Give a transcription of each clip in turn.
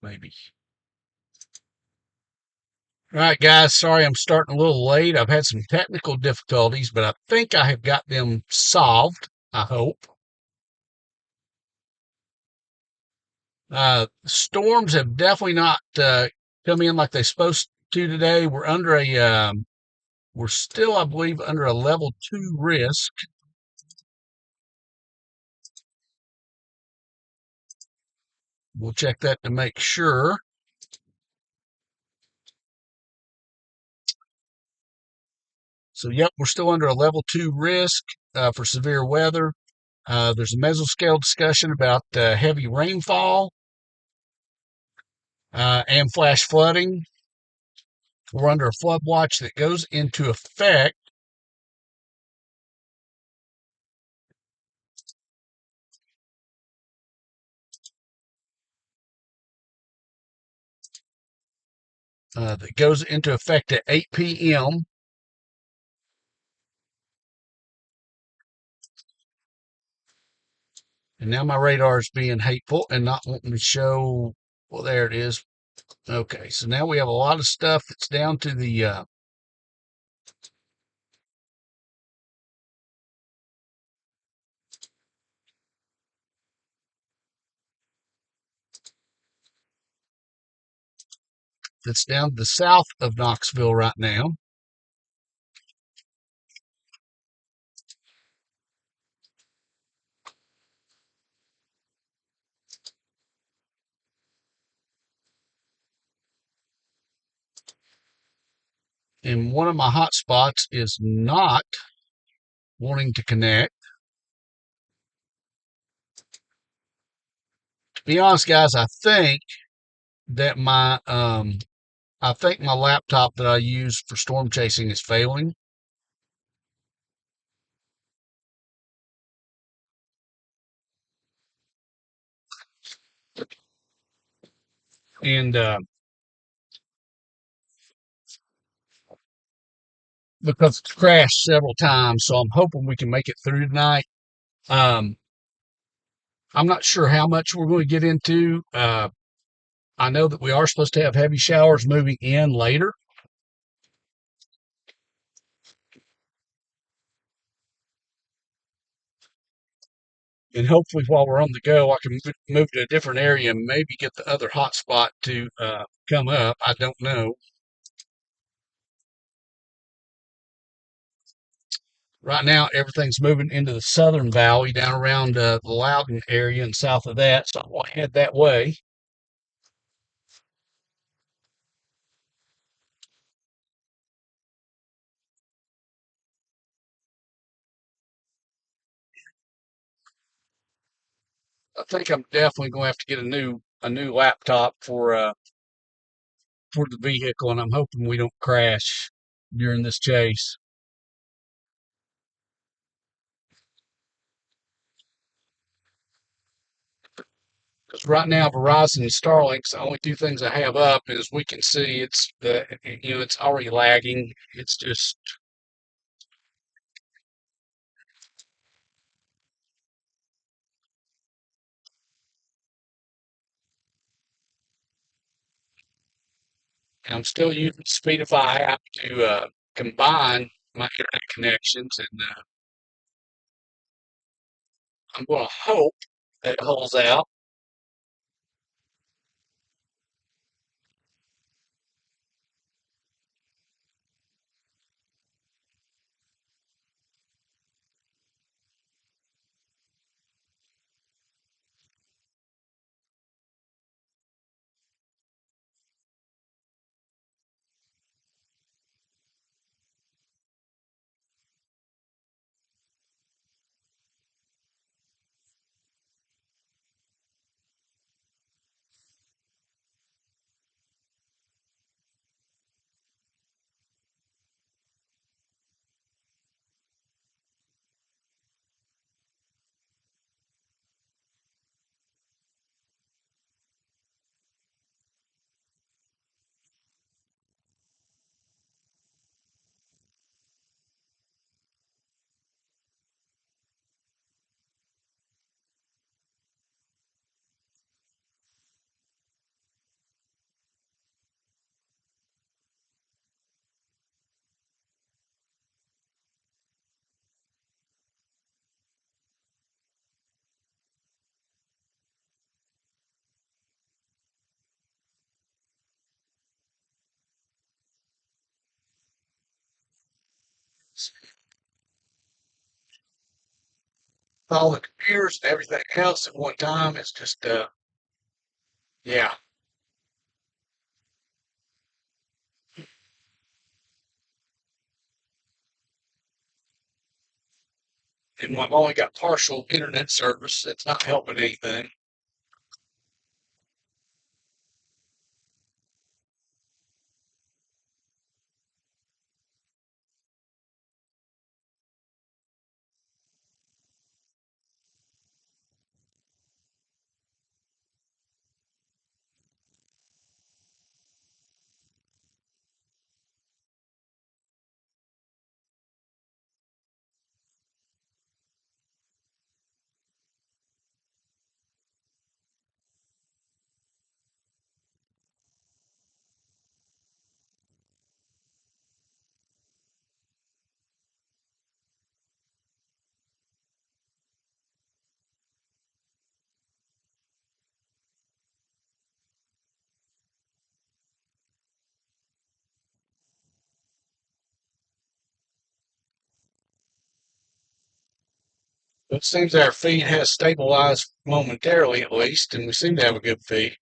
maybe. All right, guys. Sorry I'm starting a little late. I've had some technical difficulties, but I think I have got them solved. I hope. Storms have definitely not come in like they're supposed to today. We're still, I believe, under a level 2 risk. We'll check that to make sure. So, yep, we're still under a level 2 risk for severe weather. There's a mesoscale discussion about heavy rainfall and flash flooding. We're under a flood watch that goes into effect at 8 p.m. And now my radar is being hateful and not wanting to show. Well, there it is. Okay, so now we have a lot of stuff that's down to that's down to the south of Knoxville right now. And one of my hot spots is not wanting to connect. To be honest, guys, that my I think my laptop that I use for storm chasing is failing. And because it's crashed several times, so I'm hoping we can make it through tonight. Um, I'm not sure how much we're going to get into. I know that we are supposed to have heavy showers moving in later. And hopefully, while we're on the go, I can move to a different area and maybe get the other hot spot to come up. I don't know. Right now, everything's moving into the southern valley down around the Loudon area and south of that. So I'm going to head that way. I think I'm definitely going to have to get a new laptop for the vehicle, and I'm hoping we don't crash during this chase. Because right now, Verizon and Starlink's the only two things I have up, and as we can see, it's already lagging. It's just I'm still using Speedify app to combine my internet connections, and I'm going to hope that it holds out. all the computers and everything else at one time. It's just, yeah. And I've only got partial internet service. It's not helping anything. It seems our feed has stabilized momentarily at least, and we seem to have a good feed.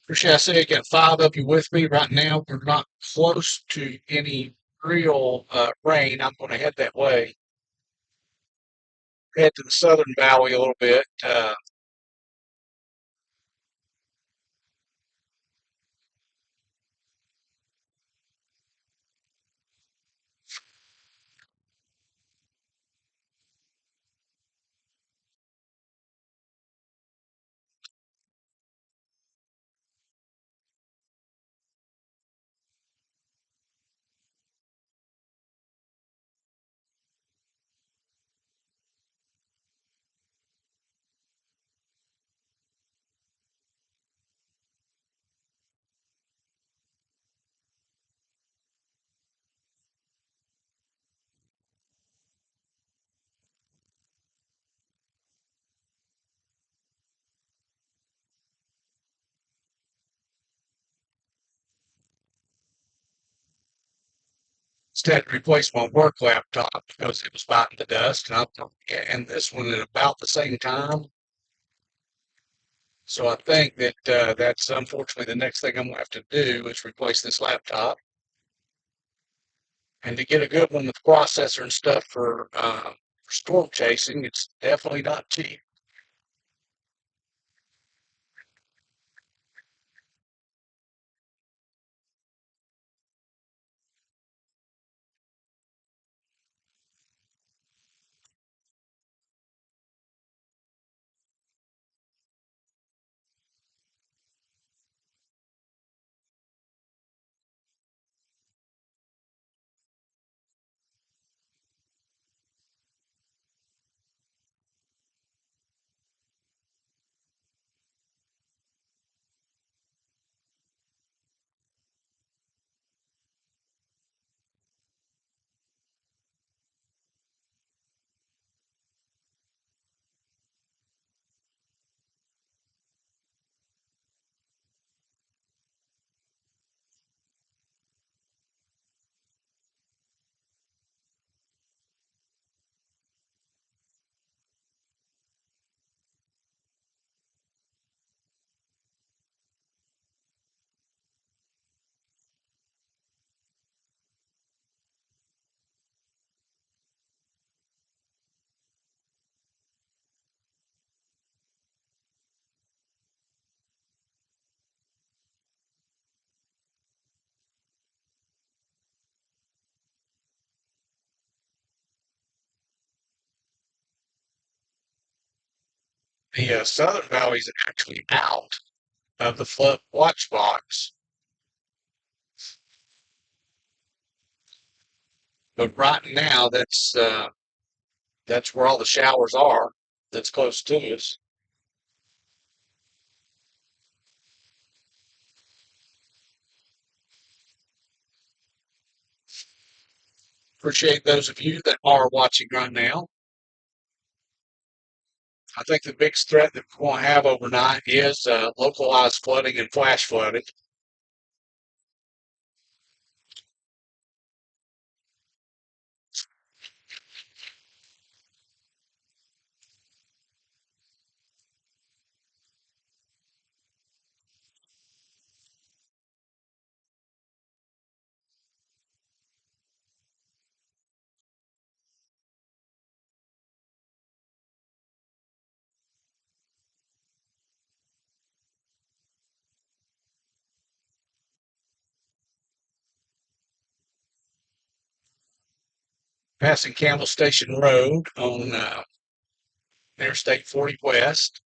Appreciate I say I got five of you with me right now. We're not close to any real rain. I'm going to head that way, head to the southern valley a little bit. Just had to replace my work laptop because it was biting the dust, and this one at about the same time. So I think that that's unfortunately the next thing I'm going to have to do is replace this laptop. And to get a good one with processor and stuff for storm chasing, it's definitely not cheap. The Southern Valley is actually out of the flood watch box, but right now that's where all the showers are. That's close to us. Appreciate those of you that are watching right now. I think the biggest threat that we're going to have overnight is localized flooding and flash flooding. Passing Campbell Station Road on Interstate 40 West.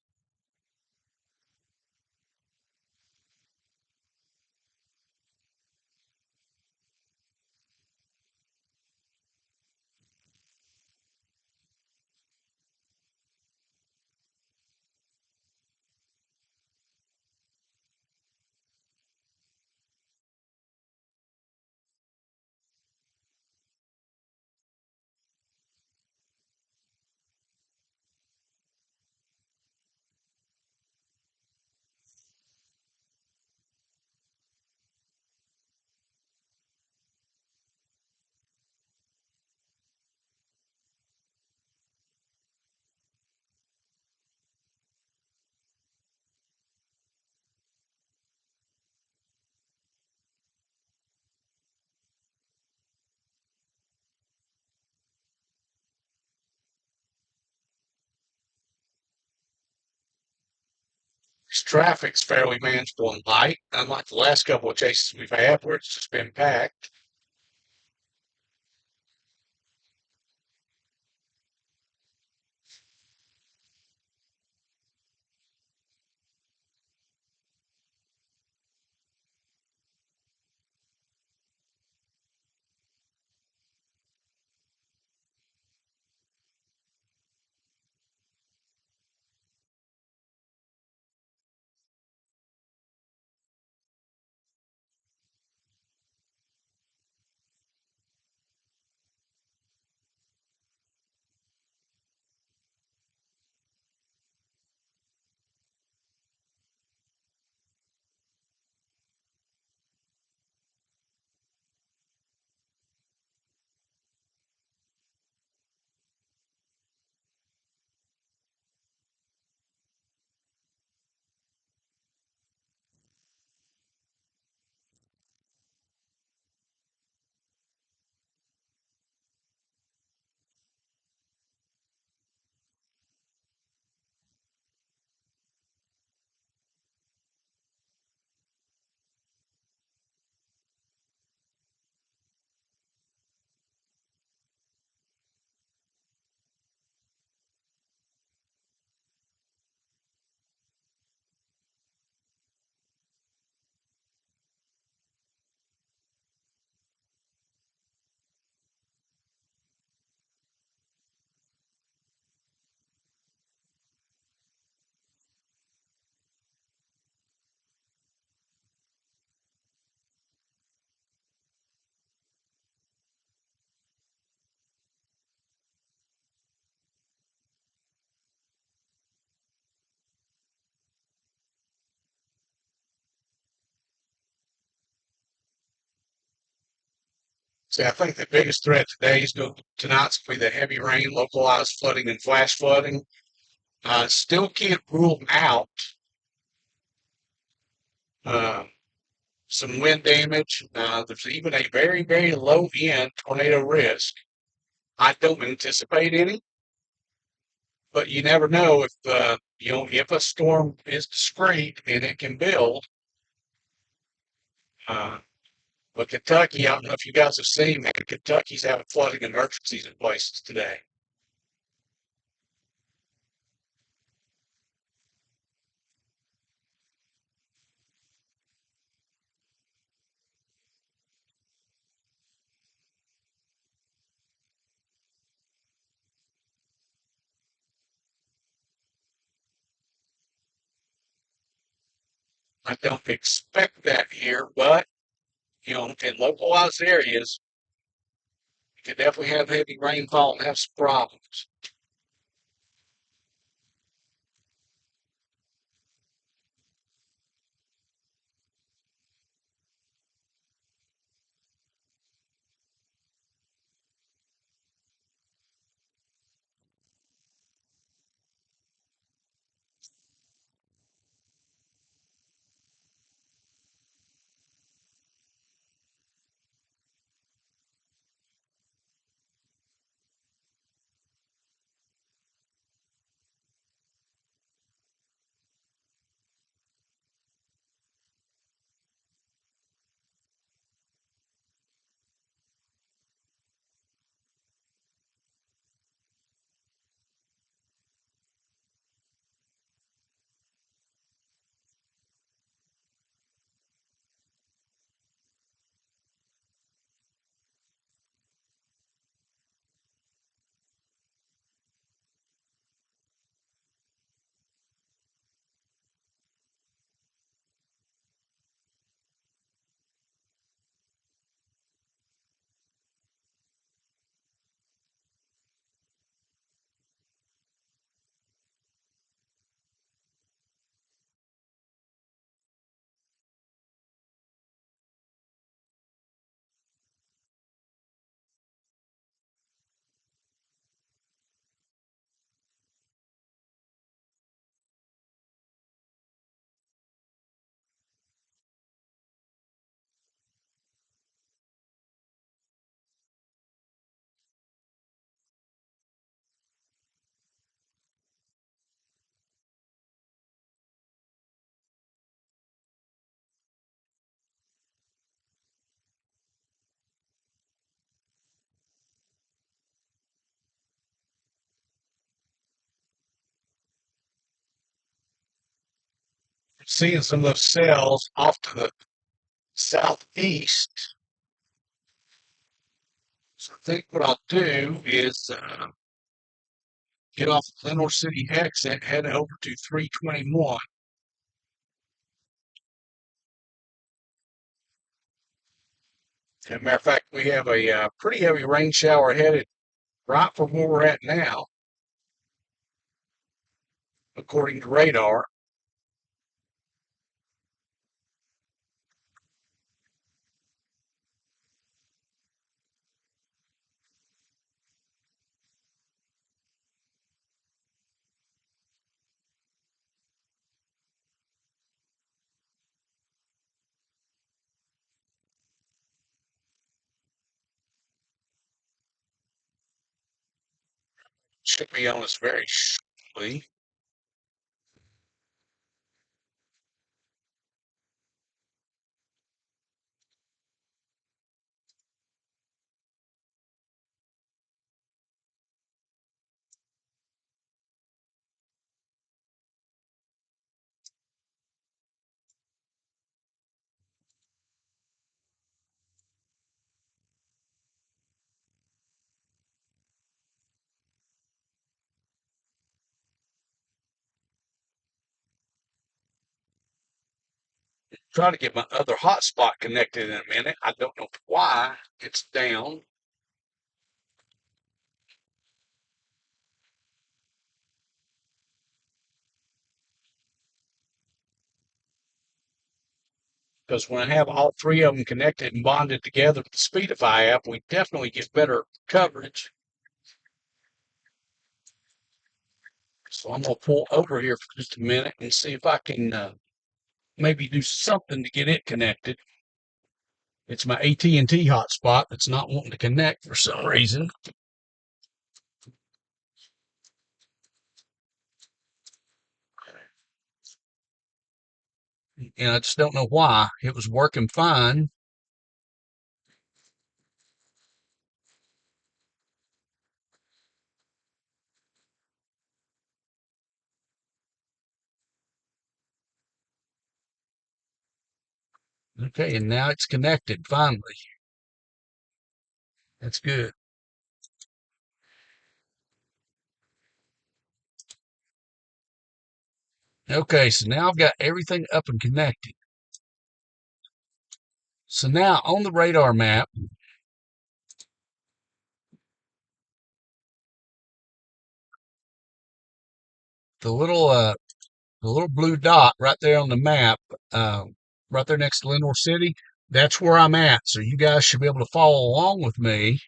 Traffic's fairly manageable and light, unlike the last couple of chases we've had where it's just been packed. See, I think the biggest threat today is tonight's going to be the heavy rain, localized flooding, and flash flooding. Still can't rule out uh, some wind damage. There's even a very, very low end tornado risk. I don't anticipate any, but you never know if if a storm is discrete and it can build. Uh, but Kentucky, I don't know if you guys have seen that Kentucky's having flooding emergencies in places today. I don't expect that here, but in localized areas, you could definitely have heavy rainfall and have some problems. seeing some of those cells off to the southeast. So I think what I'll do is get off the Glenore City exit, head over to 321. As a matter of fact, we have a pretty heavy rain shower headed right from where we're at now, according to radar. Should be on us very shortly. Try to get my other hotspot connected in a minute. I don't know why it's down. Because when I have all three of them connected and bonded together with the Speedify app, we definitely get better coverage. So I'm going to pull over here for just a minute and see if I can maybe do something to get it connected. It's my AT&T hotspot that's not wanting to connect for some reason. And I just don't know why. It was working fine. Okay, and now it's connected finally. That's good. Okay, so now I've got everything up and connected. So now on the radar map, the little uh the little blue dot right there on the map, uh, right there next to Lenore City, that's where I'm at. So you guys should be able to follow along with me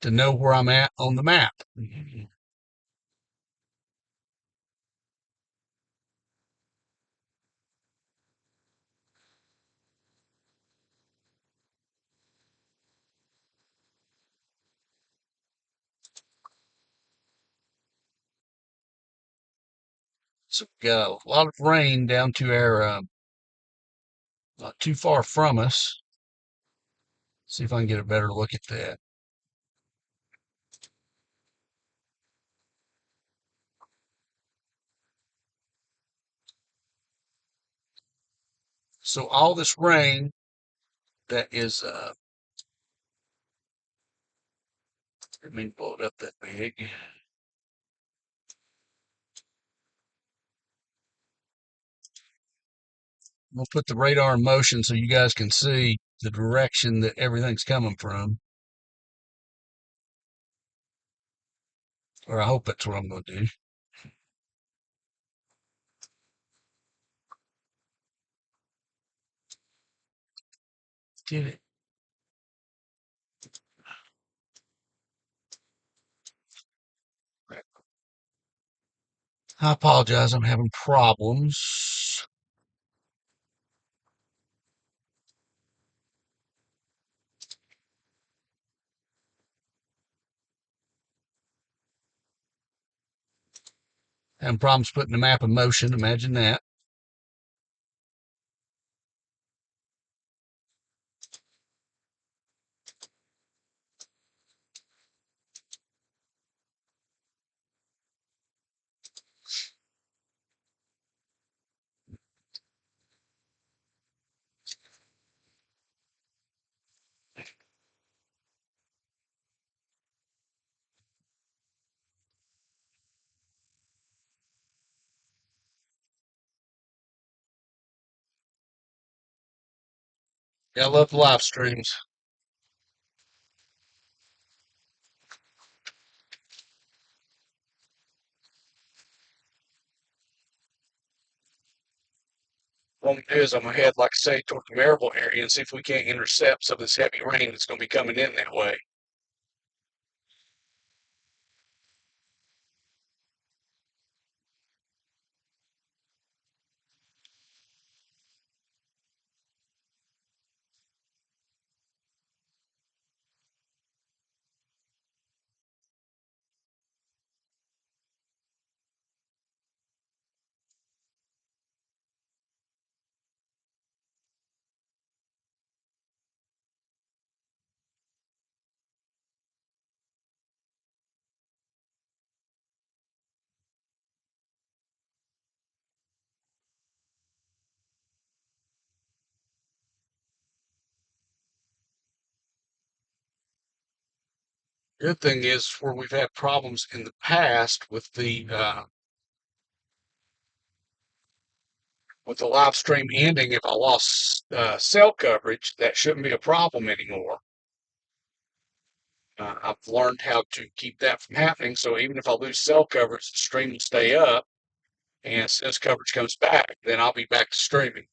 to know where I'm at on the map. So we got a lot of rain down to our not too far from us. See if I can get a better look at that. So all this rain that is let me pull it up that big. We'll put the radar in motion so you guys can see the direction that everything's coming from. Or I hope that's what I'm going to do. Did it? I apologize. I'm having problems. Having problems putting the map in motion. Imagine that. Yeah, I love the live streams. What I'm gonna do is I'm gonna head, like I say, toward the Maryville area and see if we can't intercept some of this heavy rain that's gonna be coming in that way. Good thing is where we've had problems in the past with the live stream ending, if I lost cell coverage, that shouldn't be a problem anymore. I've learned how to keep that from happening. So even if I lose cell coverage, the stream will stay up. And as soon as coverage comes back, then I'll be back to streaming.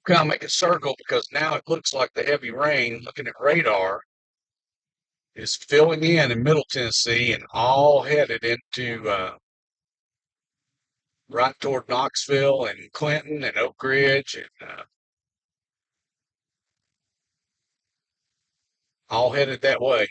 Kind of make a circle because now it looks like the heavy rain, looking at radar, is filling in Middle Tennessee and all headed into right toward Knoxville and Clinton and Oak Ridge and all headed that way.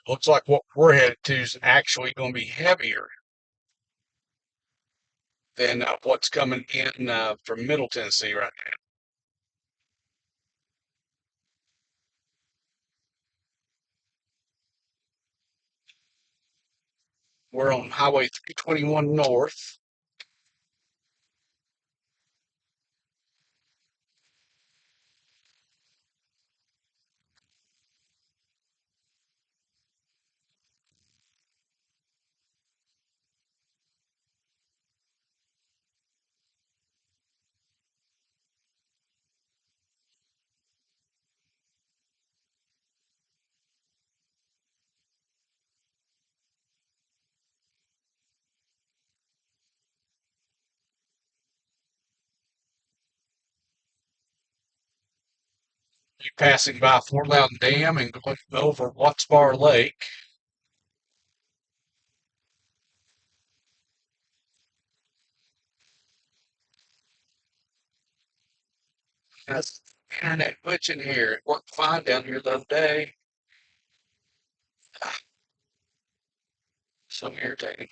Looks like what we're headed to is actually going to be heavier than what's coming in from Middle Tennessee right now. We're on Highway 321 North. Be passing by Fort Loudon Dam and going over Watts Bar Lake. That's internet glitching here. It worked fine down here the other day. So irritating.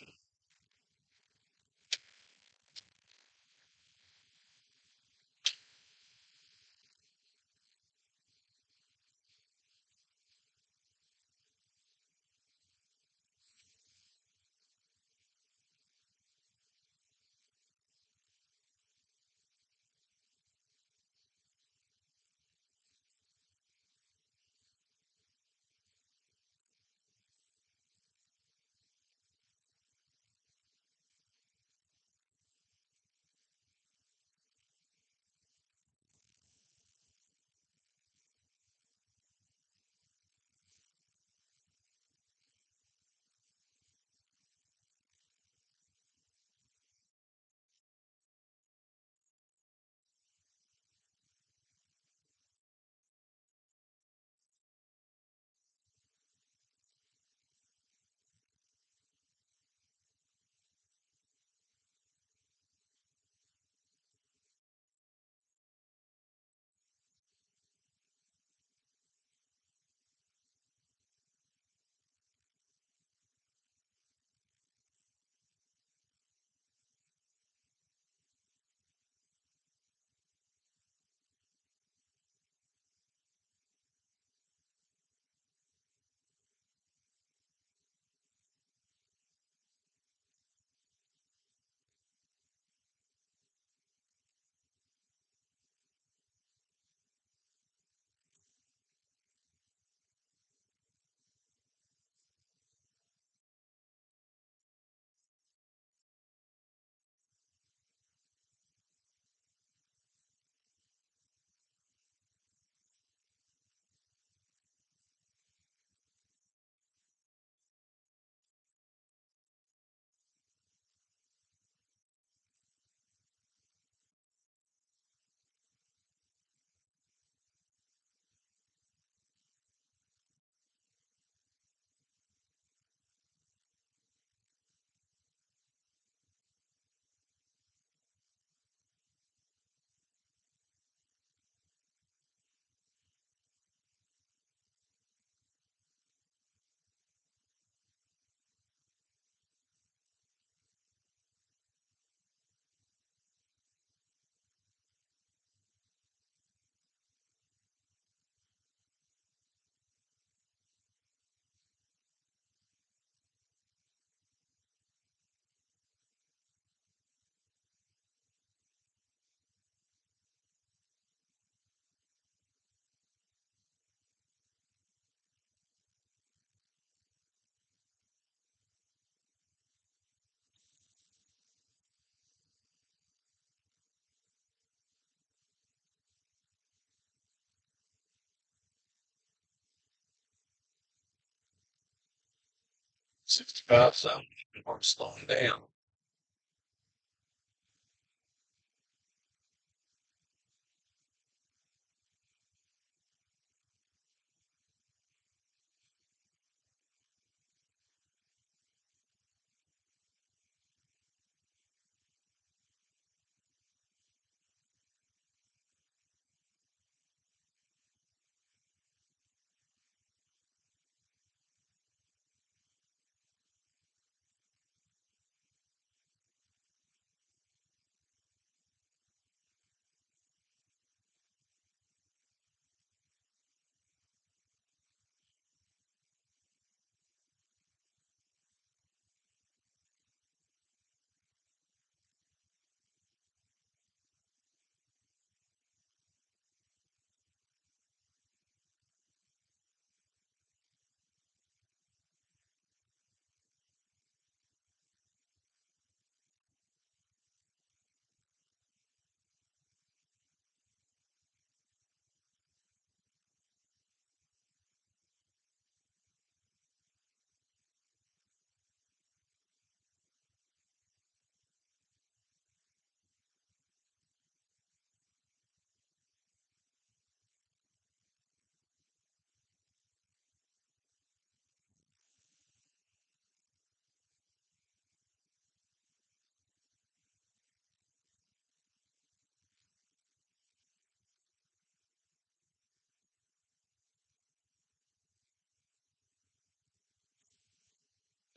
'65 something. We're slowing down.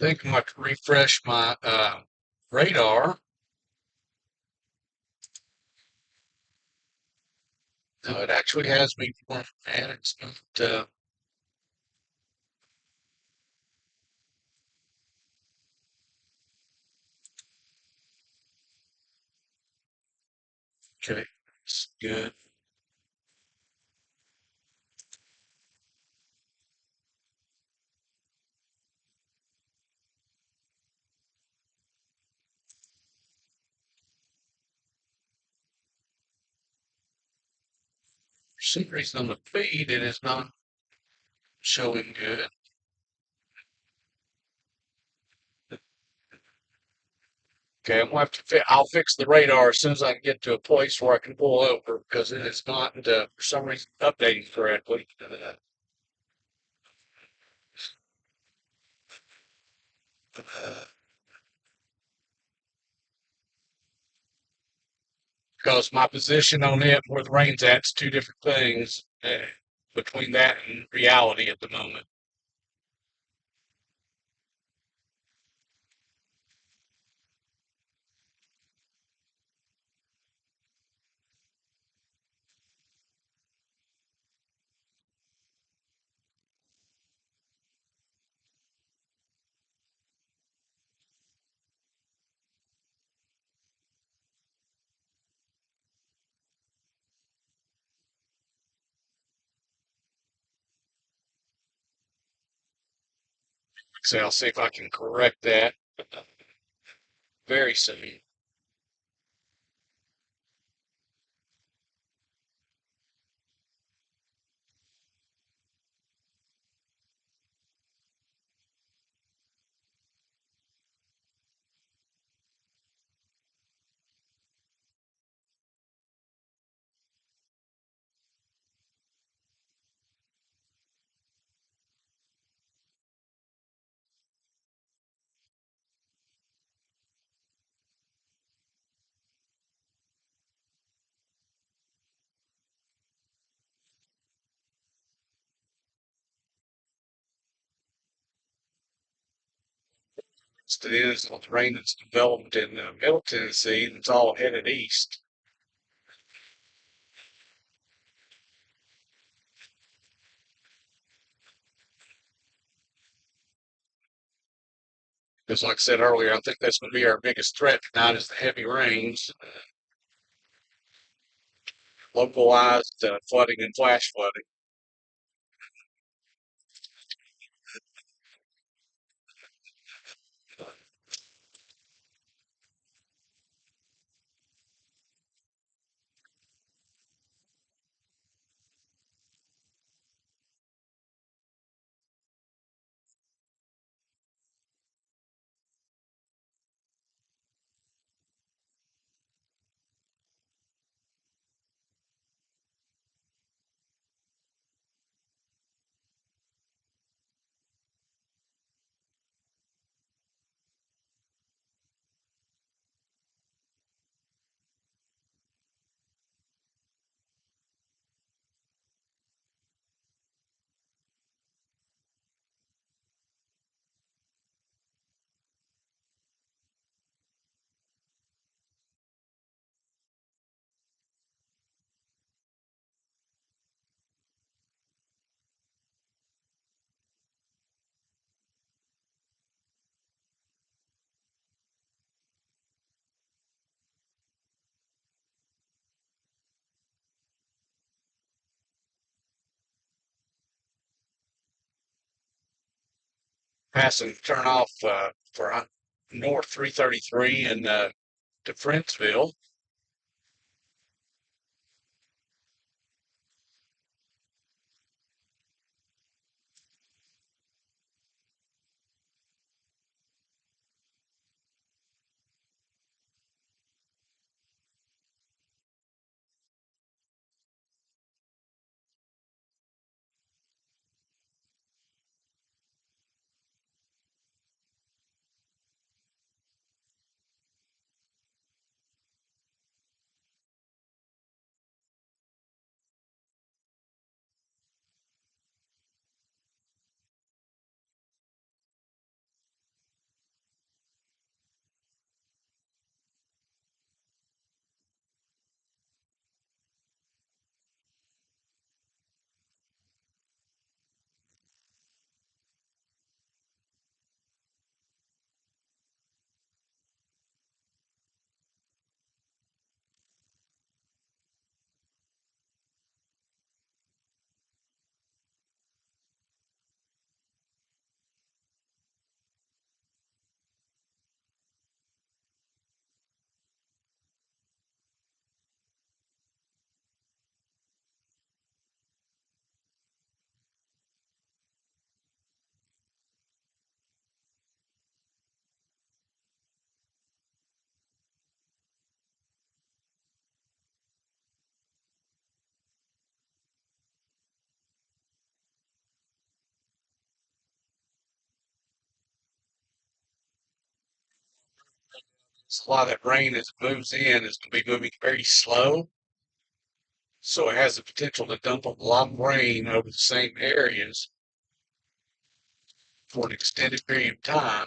think I might refresh my radar. No, it actually has been and it's not. Okay, it's good. For some reason on the feed, it is not showing good. Okay, I'm gonna have to. I'll fix the radar as soon as I can get to a place where I can pull over because it is not, for some reason, updating correctly. Because my position on it, where the rain's at, is two different things between that and reality at the moment. So I'll see if I can correct that very soon. It is the rain that's developed in Middle Tennessee, and it's all headed east. Because, like I said earlier, I think that's going to be our biggest threat tonight is the heavy rains, localized flooding and flash flooding. Passing turn off for North 333 and to Friendsville. So a lot of that rain as it moves in is going to be moving very slow. So it has the potential to dump a lot of rain over the same areas for an extended period of time.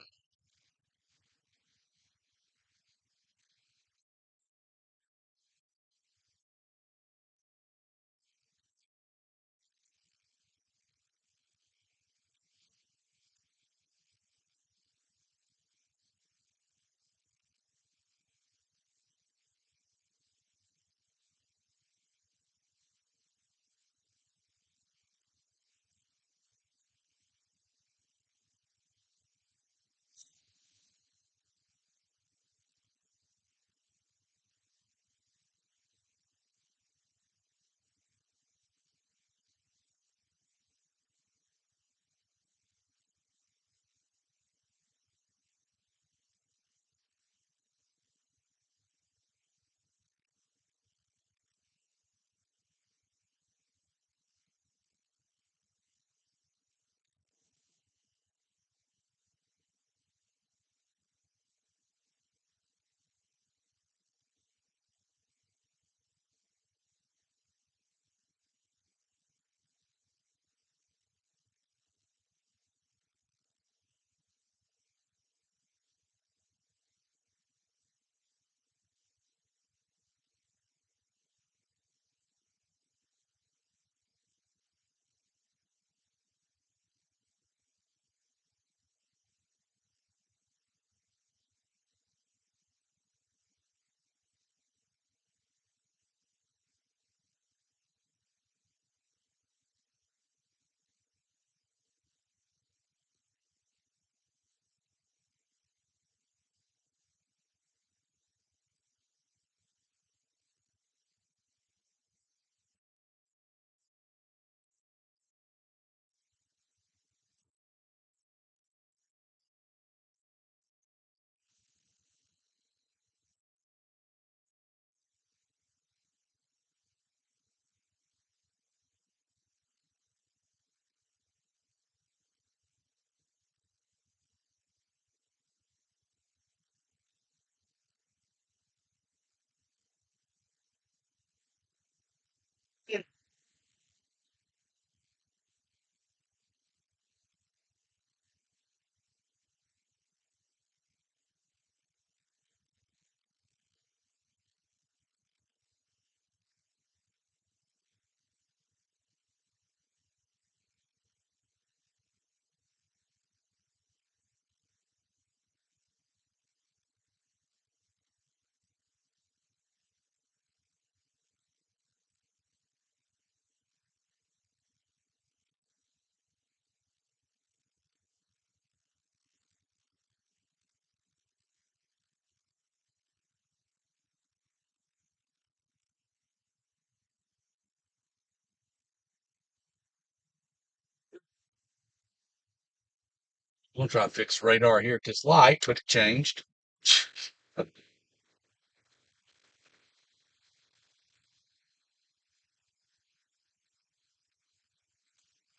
We'll try to fix radar here at this light, but it changed.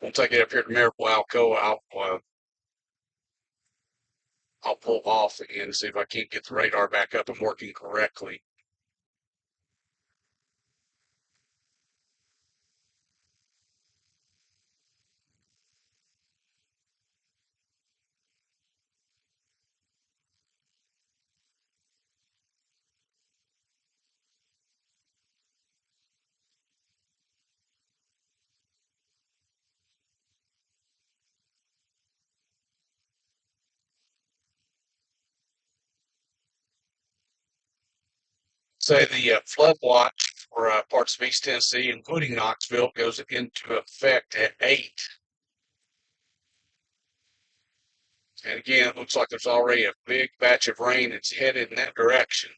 Once I get up here to Miracle Alcoa, I'll pull off again and see if I can't get the radar back up and working correctly. Say the flood watch for parts of East Tennessee, including Knoxville, goes into effect at 8. And again, it looks like there's already a big batch of rain that's headed in that direction.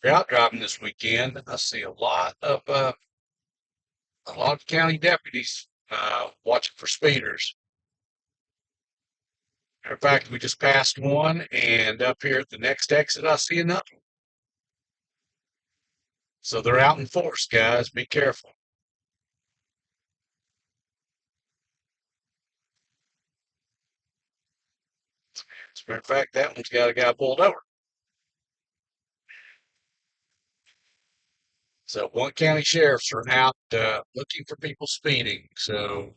If you're out driving this weekend, I see a lot of county deputies watching for speeders. In fact, we just passed one, and up here at the next exit, I see another. So they're out in force, guys. Be careful. As a matter of fact, that one's got a guy pulled over. So one county sheriffs are out looking for people speeding. So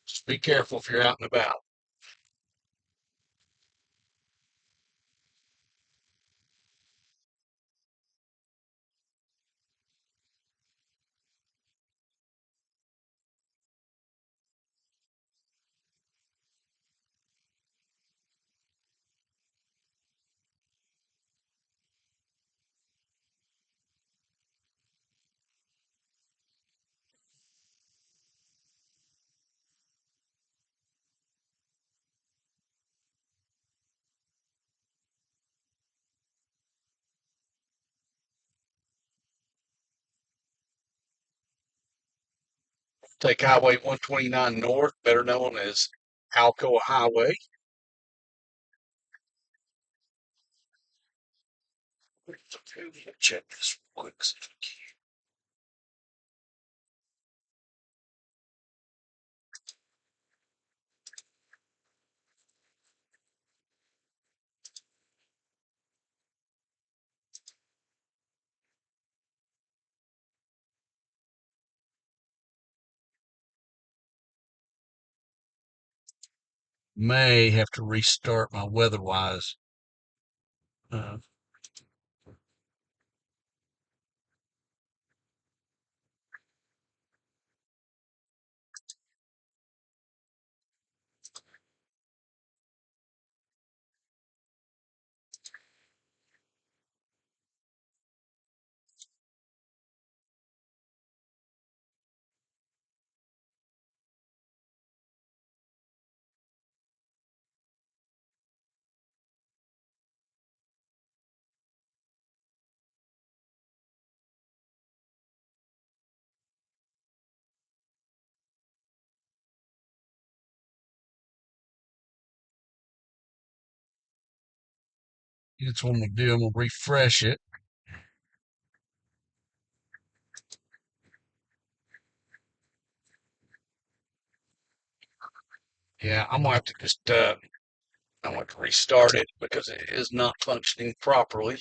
just be careful if you're out and about. Take Highway 129 North, better known as Alcoa Highway. Check this real quick. May have to restart my weatherwise. Uh, That's what I'm gonna do. I'm gonna refresh it. Yeah, I'm gonna have to just I'm gonna have to restart it because it is not functioning properly.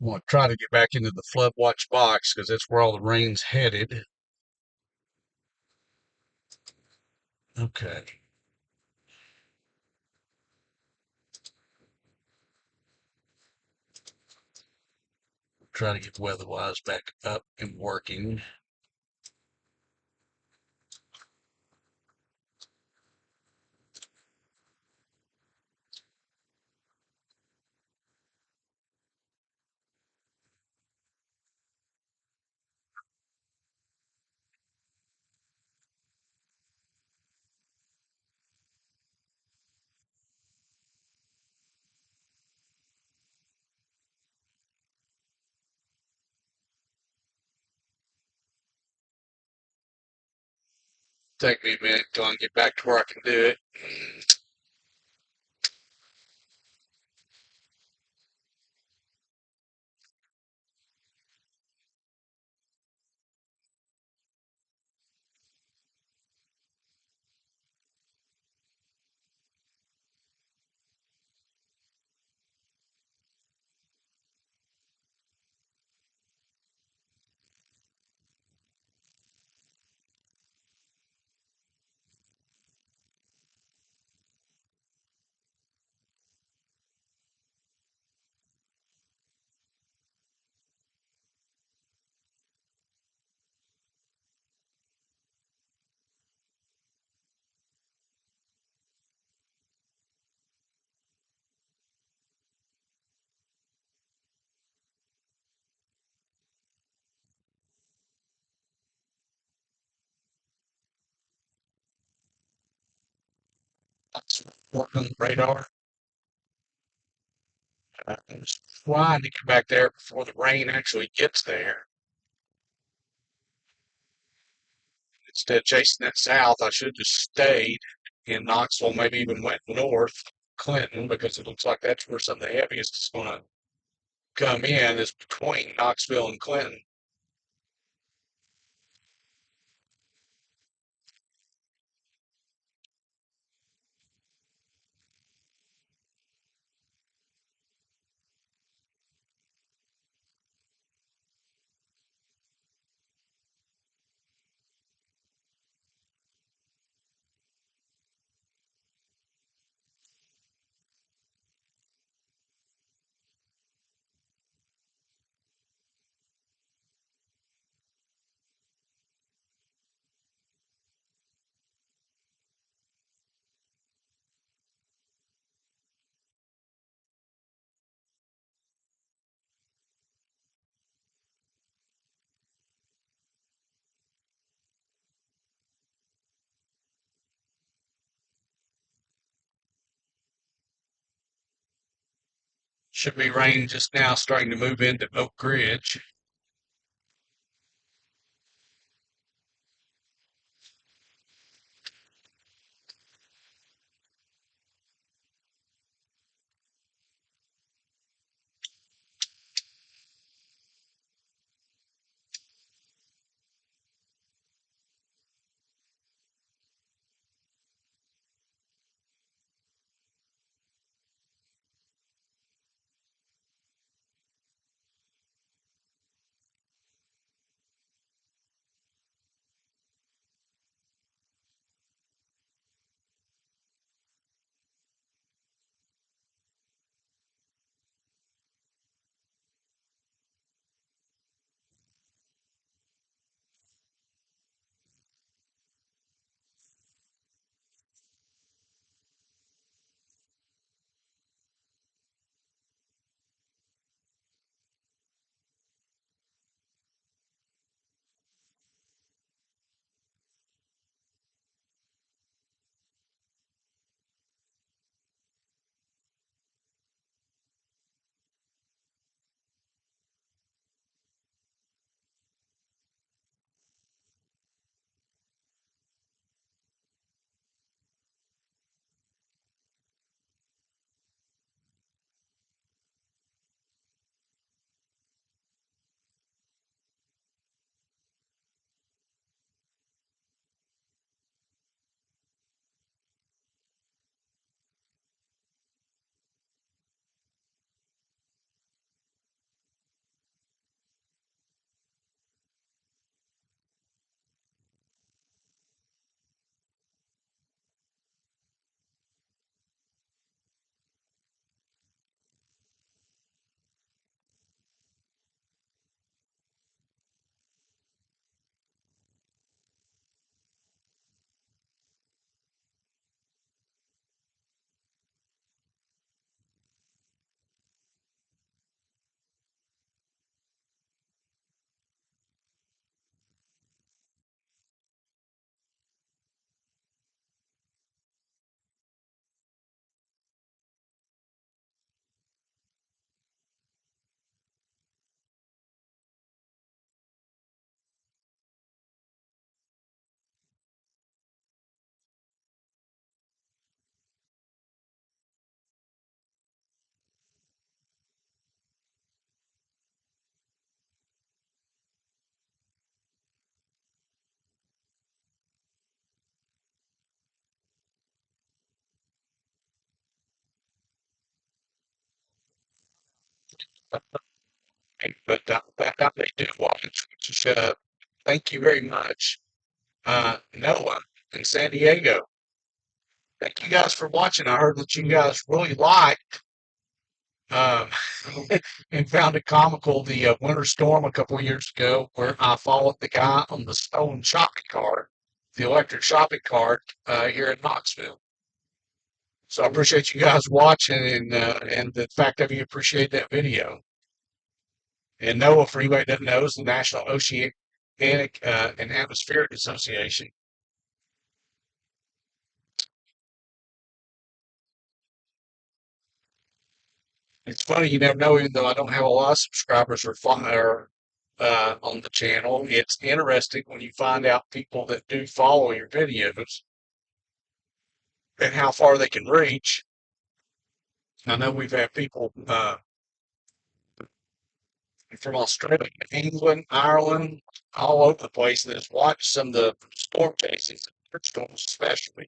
I'm gonna try to get back into the flood watch box because that's where all the rain's headed. Okay. Try to get weatherwise back up and working. Take me a minute till I get back to where I can do it. working on the radar. I'm just trying to get back there before the rain actually gets there. Instead of chasing that south, I should have just stayed in Knoxville, maybe even went north, Clinton, because it looks like that's where some of the heaviest is going to come in, is between Knoxville and Clinton. Should be rain just now, starting to move into Oak Ridge. But that they do watch, which is, thank you very much, Noah in San Diego. Thank you guys for watching. I heard that you guys really liked um, and found it comical the winter storm a couple of years ago, where I followed the guy on the stolen shopping cart, the electric shopping cart here in Knoxville. So I appreciate you guys watching, and the fact that you appreciate that video. And NOAA, for anybody that doesn't know, is the National Oceanic and Atmospheric Association. It's funny, you never know, even though I don't have a lot of subscribers on the channel, it's interesting when you find out people that do follow your videos and how far they can reach. I know we've had people from Australia, England, Ireland, all over the place that has watched some of the storm casings, thunderstorms especially.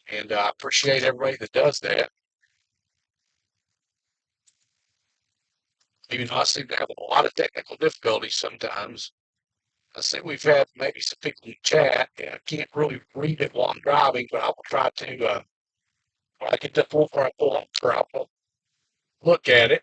And I appreciate everybody that does that. Even though I seem to have a lot of technical difficulties sometimes. I see we've had maybe some people in the chat, and I can't really read it while I'm driving, but I will try to, when I get to the point where I pull over, I will look at it.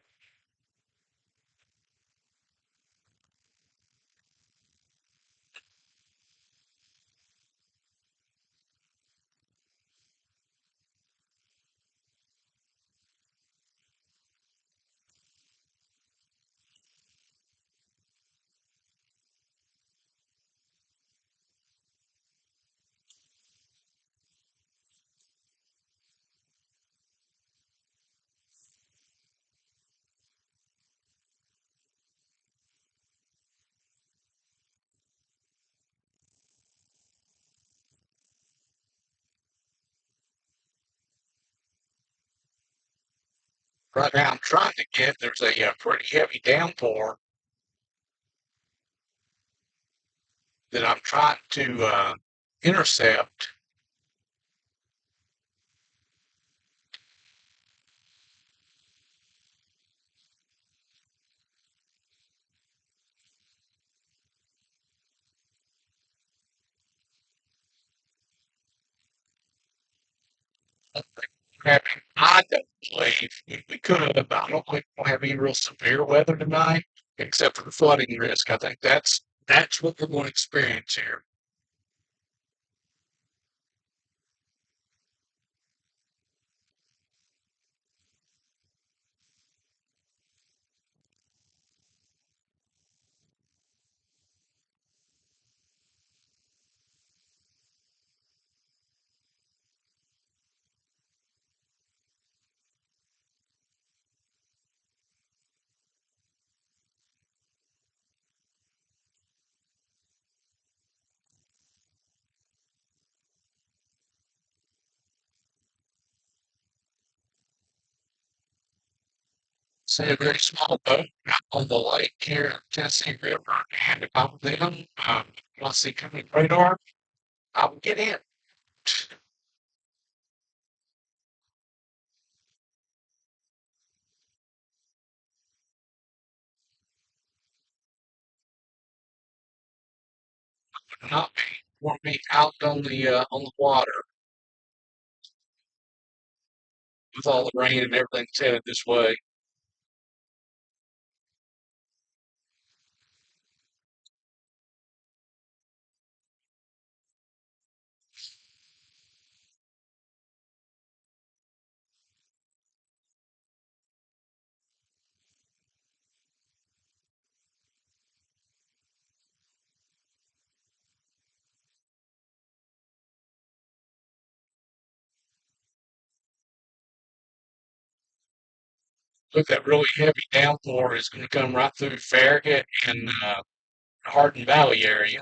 Right now, I'm trying to get, there's a pretty heavy downpour that I'm trying to intercept. I don't believe we could have. I don't think we'll have any real severe weather tonight, except for the flooding risk. I think that's what we're going to experience here. See a very small boat out on the lake here, Tennessee River, and if I'm them, when I see coming radar, I will get in. Not be, want to be out on the water with all the rain and everything headed this way. Look, that really heavy downpour is going to come right through Farragut and Hardin Valley area.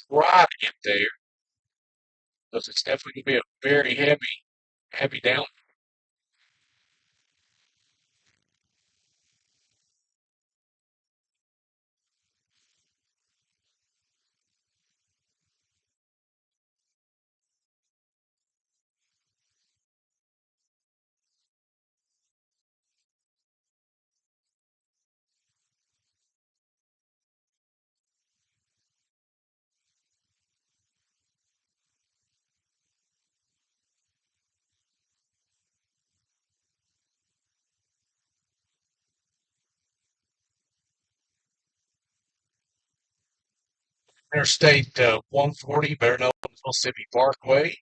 Try to get there because it's definitely going to be a very heavy down. Interstate 140, better known as Mississippi Parkway.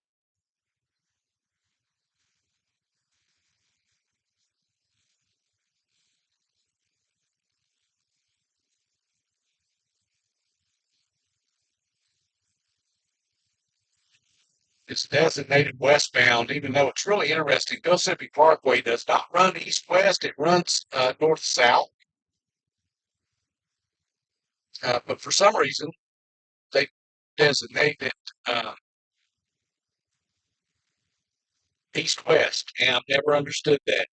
It's designated westbound, even though it's really interesting. Mississippi Parkway does not run east-west; it runs north-south. But for some reason, they designate it east-west, and I've never understood that.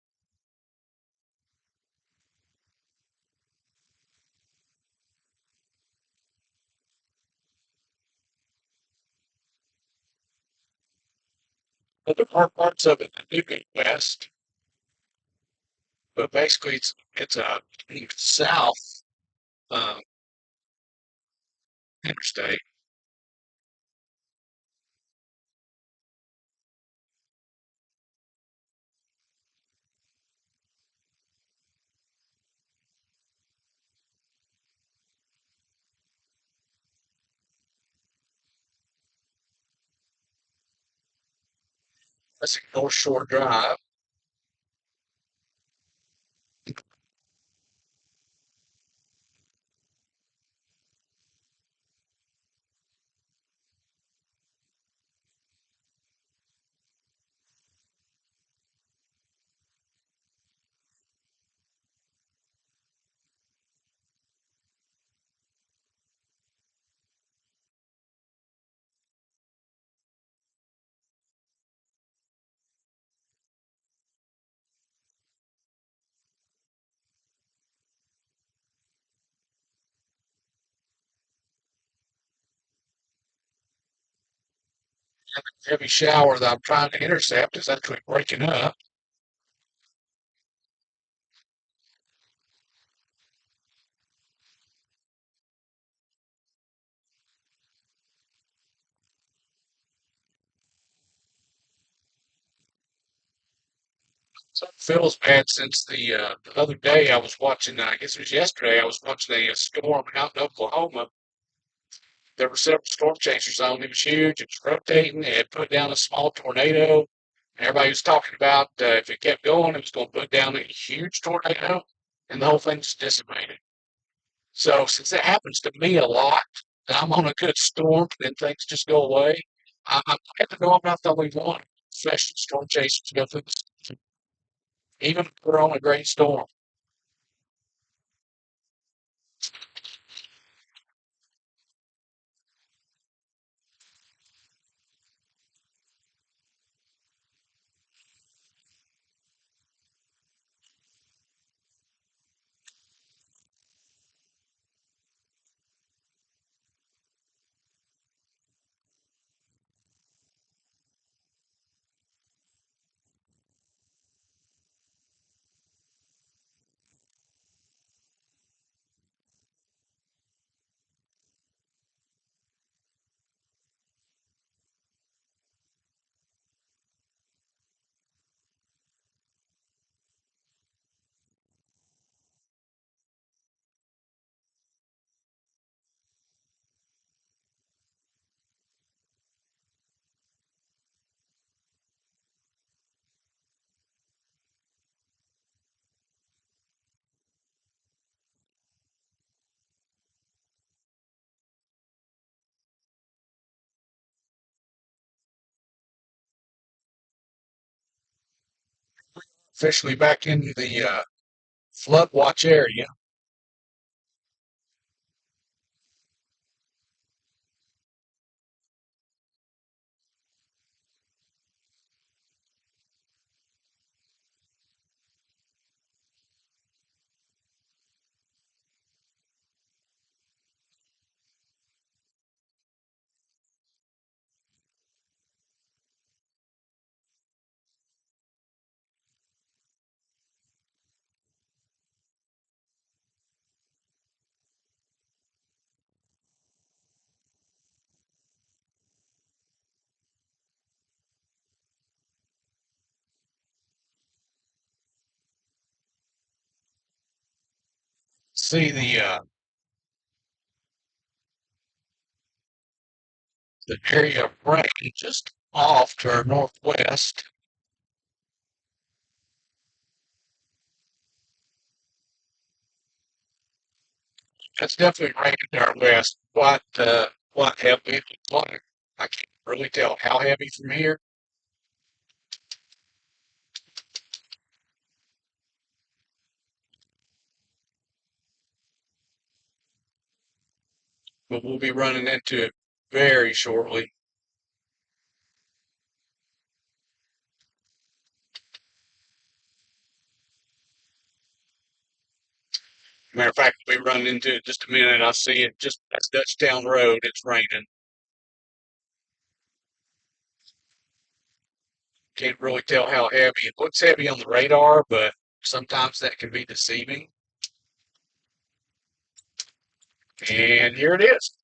But there are parts of it that do go west, but basically it's a south uh, interstate. That's a North Shore Drive. Heavy shower that I'm trying to intercept is actually breaking up. So it feels bad since the other day I was watching, I guess it was yesterday, I was watching a storm out in Oklahoma. There were several storm chasers on. It was huge. It was rotating. It had put down a small tornado. Everybody was talking about if it kept going, it was going to put down a huge tornado, and the whole thing just dissipated. So since that happens to me a lot, and I'm on a good storm, and things just go away. I'm glad to know I'm not the only one. Professional storm chasers go through this, even if we're on a great storm. Officially back into the flood watch area. See the area of rain just off to our northwest. That's definitely raining to our west. What heavily it looks like. I can't really tell how heavy from here, but we'll be running into it very shortly. Matter of fact, we'll be running into it just a minute. I see it just that's Dutchtown Road. It's raining. Can't really tell how heavy. It looks heavy on the radar, but sometimes that can be deceiving. And here it is.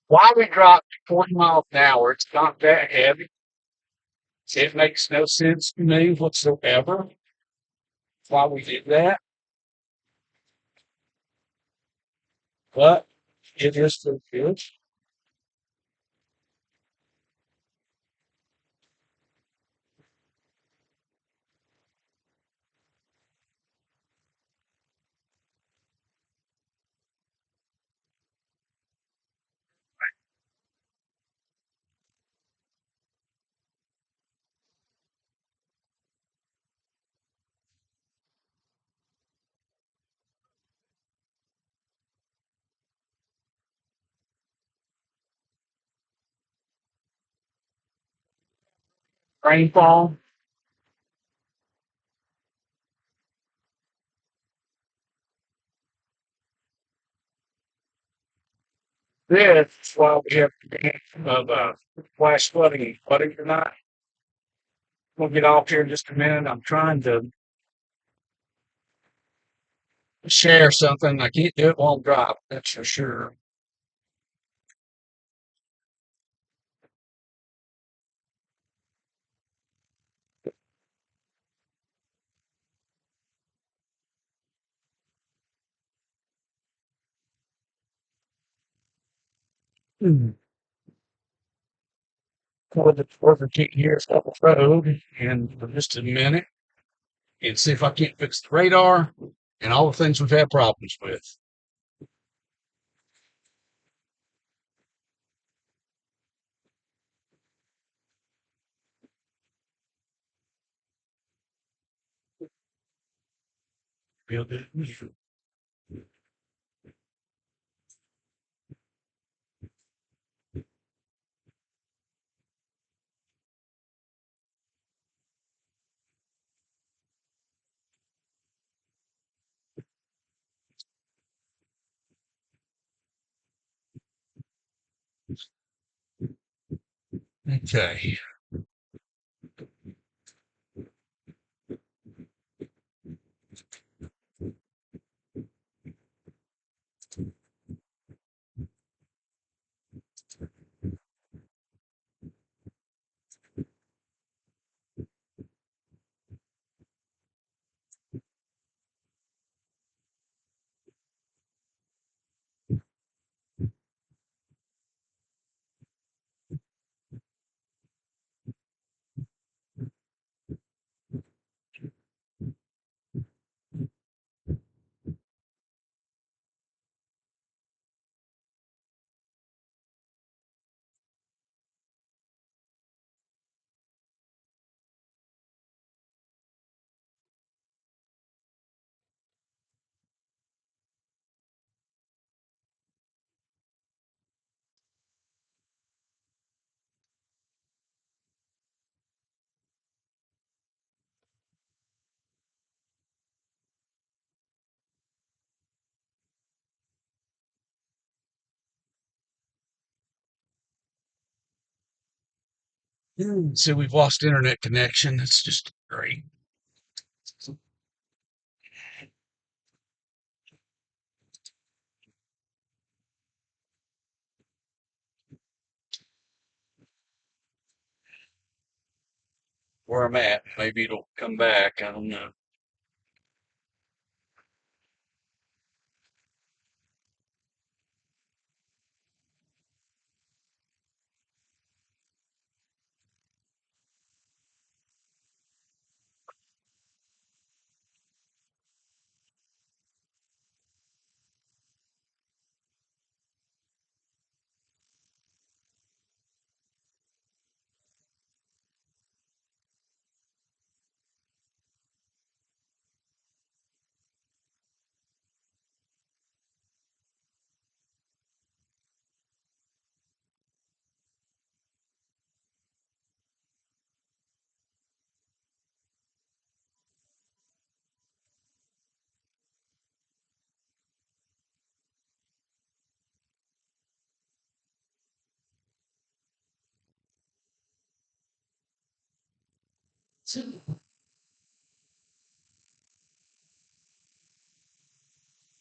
Why we dropped 40 miles an hour? It's not that heavy. It makes no sense to me whatsoever why we did that, but it is so good. Rainfall. This is why we have the chance of flash flooding and flooding tonight. We'll get off here in just a minute. I'm trying to share something. I can't do it while I'm driving, that's for sure. Hmm. For the can't hear us up the road and for just a minute and see if I can't fix the radar and all the things we've had problems with. Feel good. Okay. So we've lost internet connection. That's just great. where I'm at. Maybe it'll come back. I don't know.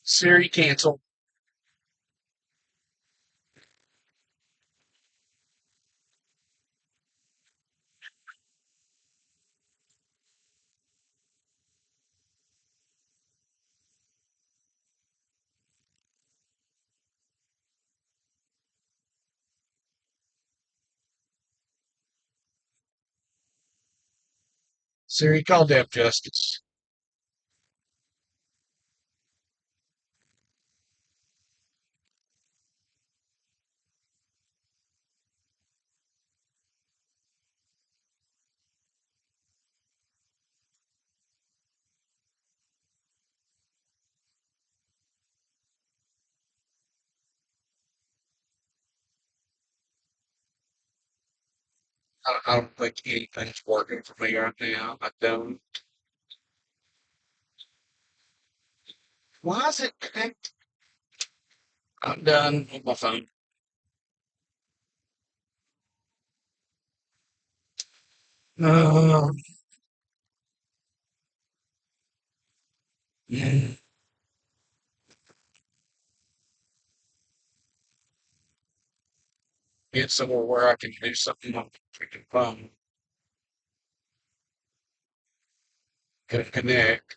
Siri, cancel. Siri, call Dev Justice. I don't think anything's working for me right now. I don't. Why is it connected? I'm done with my phone. Uh, yeah. Get somewhere where I can do something on the freaking phone. Couldn't connect.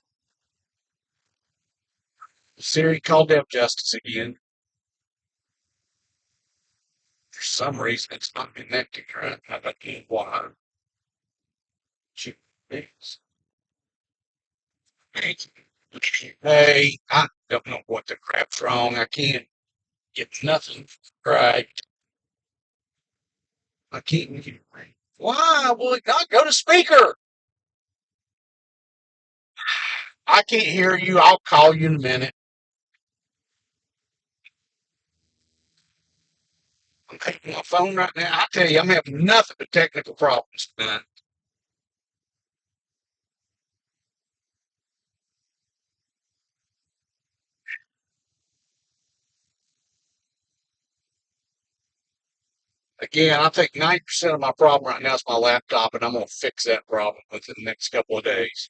Siri, call Dev Justice again. For some reason, it's not connecting right. I don't know why. Gee, thanks. Hey, I don't know what the crap's wrong. I can't get nothing right. I can't get right. Why will it not go to speaker? I can't hear you. I'll call you in a minute. I'm taking my phone right now. I tell you, I'm having nothing but technical problems tonight. Again, I think 90% of my problem right now is my laptop, and I'm going to fix that problem within the next couple of days.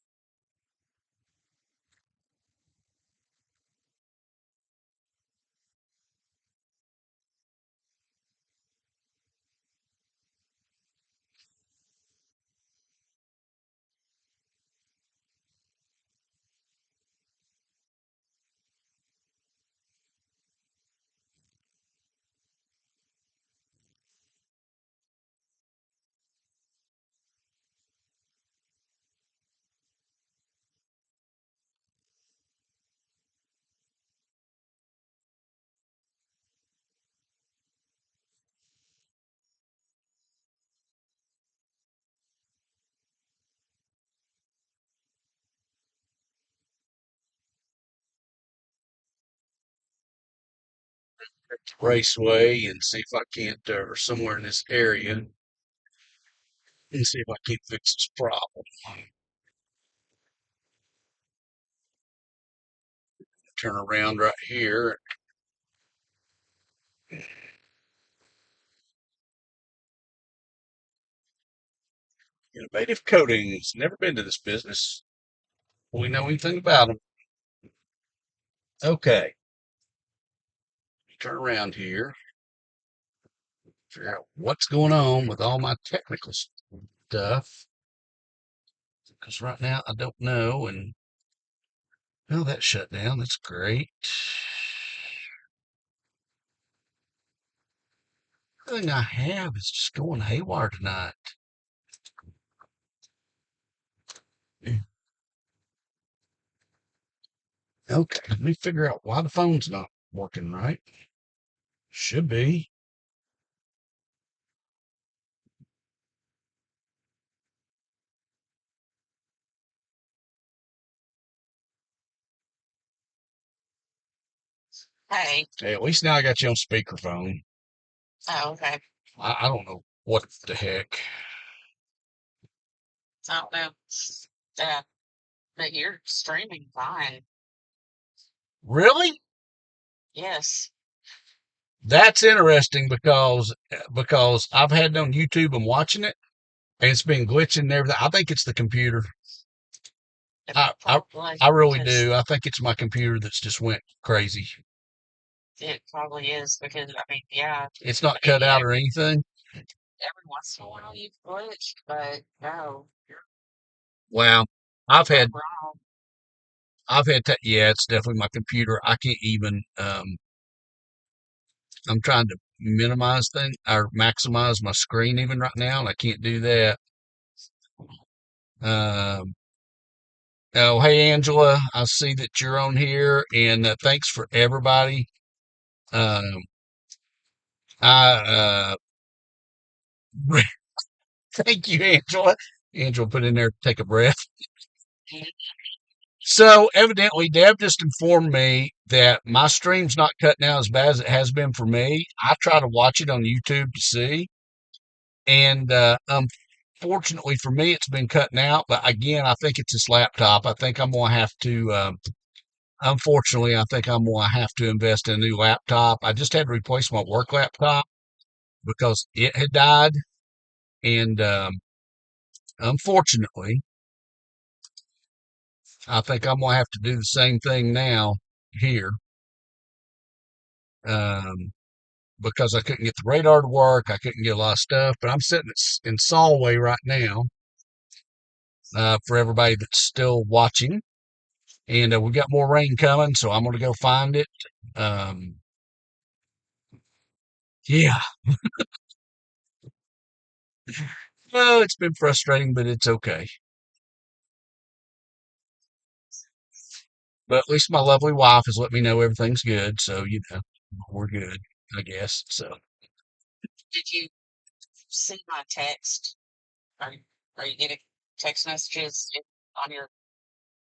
Raceway and see if I can't, or somewhere in this area, and see if I can fix this problem. Turn around right here. Innovative Coatings. Never been to this business. We know anything about them. Okay, turn around here. Figure out what's going on with all my technical stuff. because right now I don't know. And well, that shut down. That's great. The thing I have is just going haywire tonight. Okay, let me figure out why the phone's not working right. Should be. Hey. Hey, at least now I got you on speakerphone. Oh, okay. I don't know what the heck. I don't know. Uh, but you're streaming fine. Really? Yes. That's interesting because I've had it on YouTube and watching it, and it's been glitching and everything. I think it's the computer. It I I, probably I really because do. I think it's my computer that's just went crazy. it probably is because I mean, yeah, It's not I mean, cut out or anything. every once in a while you glitch, but no, Wow. you're I've not had wrong. yeah, it's definitely my computer. I can't even I'm trying to minimize things or maximize my screen even right now, and I can't do that. Um, oh, hey Angela, I see that you're on here, and thanks for everybody. Um, I thank you, Angela. Angela put in there, take a breath. So evidently, Deb just informed me that my stream's not cutting out as bad as it has been for me. I try to watch it on YouTube to see, and unfortunately for me, it's been cutting out. But again, I think it's this laptop. I think I'm gonna have to. Unfortunately, I think I'm gonna have to invest in a new laptop. I just had to replace my work laptop because it had died, and unfortunately, I think I'm gonna have to do the same thing now here. Um, because I couldn't get the radar to work. I couldn't get a lot of stuff, but I'm sitting in Solway right now for everybody that's still watching. And we got more rain coming, so I'm going to go find it. Um, yeah, well, it's been frustrating, but it's okay. But at least my lovely wife has let me know everything's good, so we're good, I guess. So Did you see my text? Are are you getting text messages on your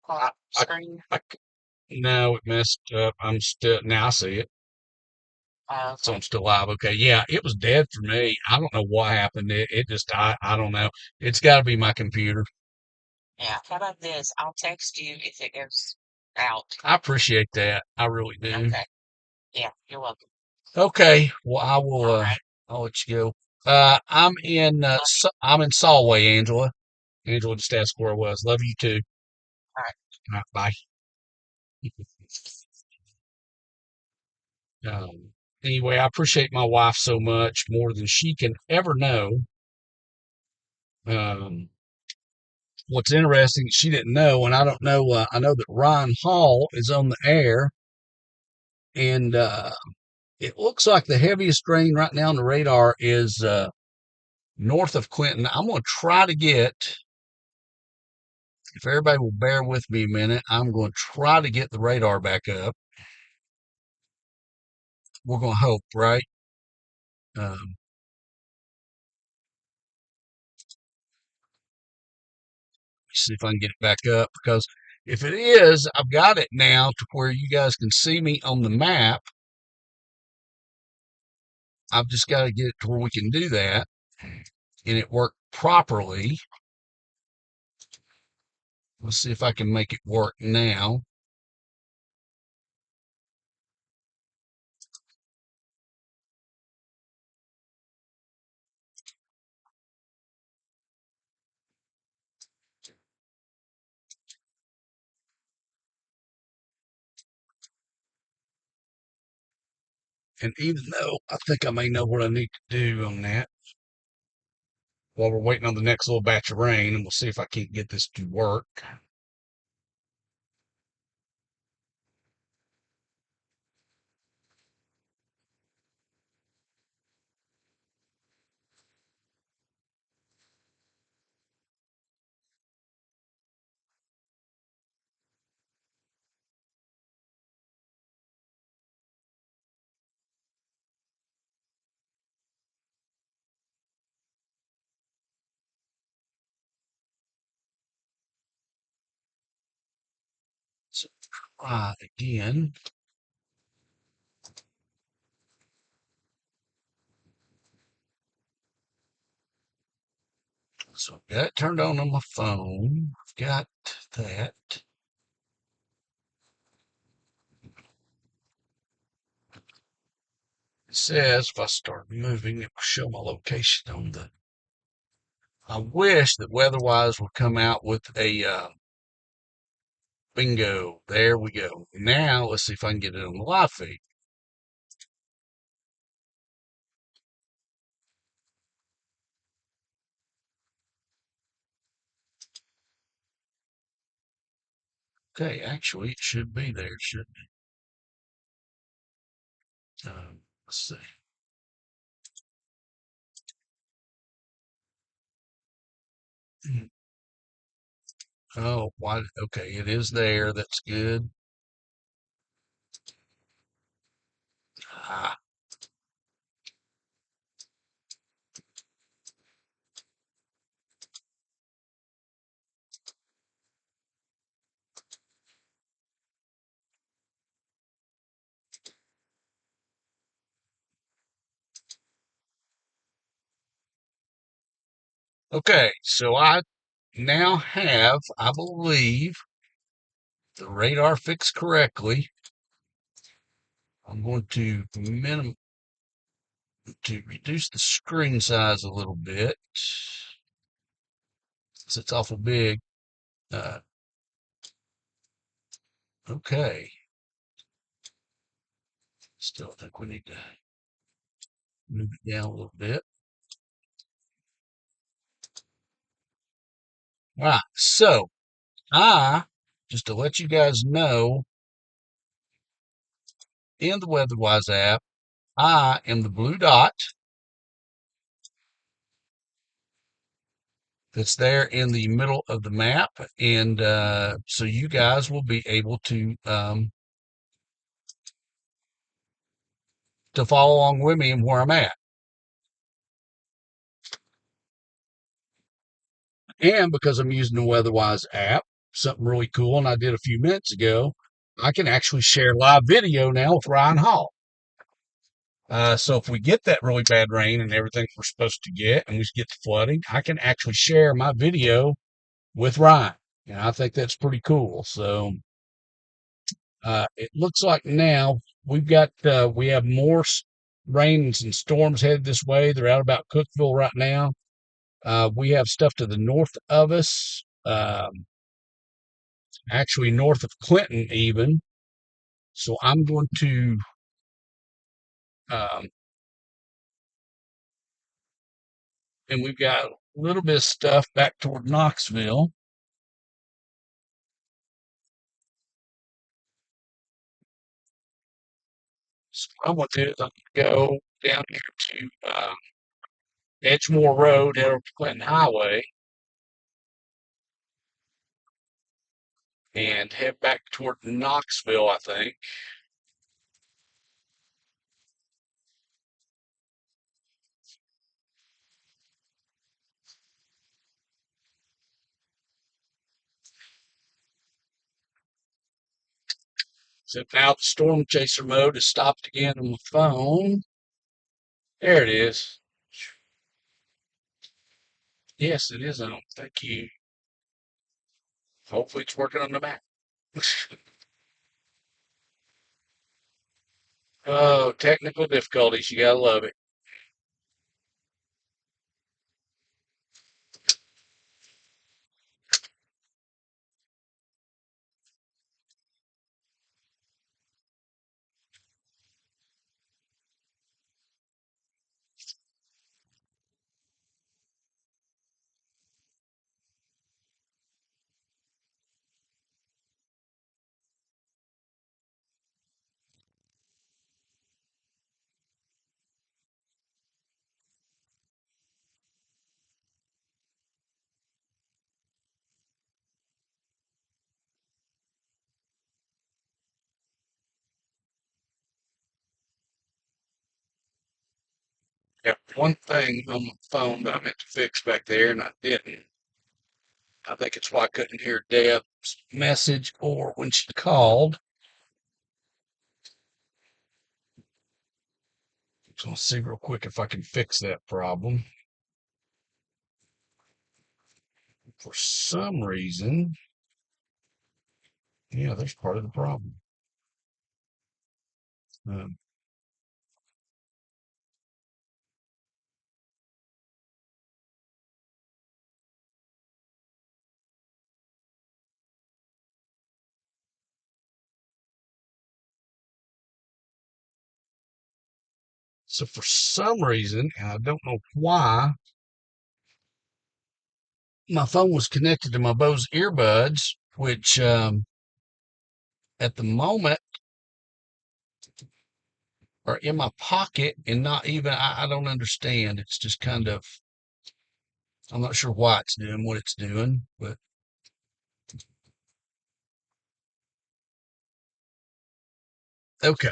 I, clock I, screen? I no, it messed up. I'm still now I see it. So Okay. I'm still live. Okay. Yeah, it was dead for me. I don't know what happened. It just, I don't know. It's got to be my computer. Yeah. How about this? I'll text you if it goes out. I appreciate that. I really do. Okay. Yeah. You're welcome. Okay. Well, I will, All right. I'll let you go. Love you. I'm in Solway, Angela. Angela just asked where I was. Love you too. All right. All right, bye. Anyway, I appreciate my wife so much more than she can ever know. Um, what's interesting, she didn't know, and I don't know. I know that Ryan Hall is on the air, and it looks like the heaviest rain right now on the radar is north of Clinton. I'm going to try to get, if everybody will bear with me a minute, I'm going to try to get the radar back up. We're going to hope, right? Um, see if I can get it back up because if it is, I've got it now to where you guys can see me on the map. I've just got to get it to where we can do that and it work properly. Let's see if I can make it work now. And even though I think I may know what I need to do on that, while we're waiting on the next little batch of rain, and we'll see if I can't get this to work. So try again. So I've got it turned on my phone. I've got that. It says if I start moving, it will show my location on the. I wish that WeatherWise would come out with a bingo. There we go. Now let's see if I can get it on the live feed. Okay, actually, it should be there, shouldn't it? Let's see. Hmm. Oh, why? Okay, it is there. That's good. Ah, okay, so I now have, I believe, the radar fixed correctly. I'm going to reduce the screen size a little bit since it's awful big. Uh, okay, still think we need to move it down a little bit. All right, so just to let you guys know, in the WeatherWise app, I am the blue dot that's there in the middle of the map, and so you guys will be able to follow along with me and where I'm at. And because I'm using the WeatherWise app, something really cool, and I did a few minutes ago, I can actually share live video now with Ryan Hall. So if we get that really bad rain and everything we're supposed to get, and we get the flooding, I can actually share my video with Ryan. And I think that's pretty cool. So it looks like now we have more rains and storms headed this way. They're out about Cookville right now. We have stuff to the north of us, actually north of Clinton even. So I'm going to, um, and we've got a little bit of stuff back toward Knoxville. So what I'm going to do is I'm going to go down here to Edgemore Road, head over to Clinton Highway, and head back toward Knoxville, I think. So now the storm chaser mode is stopped again on the phone. There it is. Yes, it is on. Thank you. Hopefully it's working on the Mac. Oh, technical difficulties. You gotta love it. one thing on my phone that I meant to fix back there and I didn't. I think it's why I couldn't hear Deb's message or when she called. So I'll see real quick if I can fix that problem. For some reason, yeah, there's part of the problem. Um, so for some reason, and I don't know why, my phone was connected to my Bose earbuds, which at the moment are in my pocket and not even, I don't understand. It's just kind of, I'm not sure why it's doing what it's doing, but okay.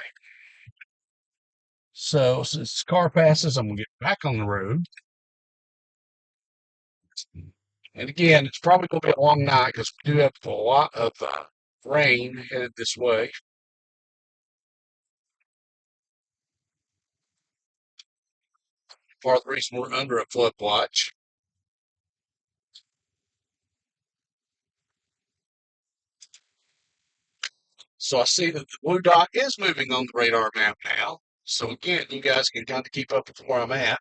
So since the car passes, I'm gonna get back on the road. And again, it's probably gonna be a long night because we do have a lot of rain headed this way. Part of the reason we're under a flood watch. So I see that the blue dot is moving on the radar map now. So again, you guys can kind of keep up with where I'm at.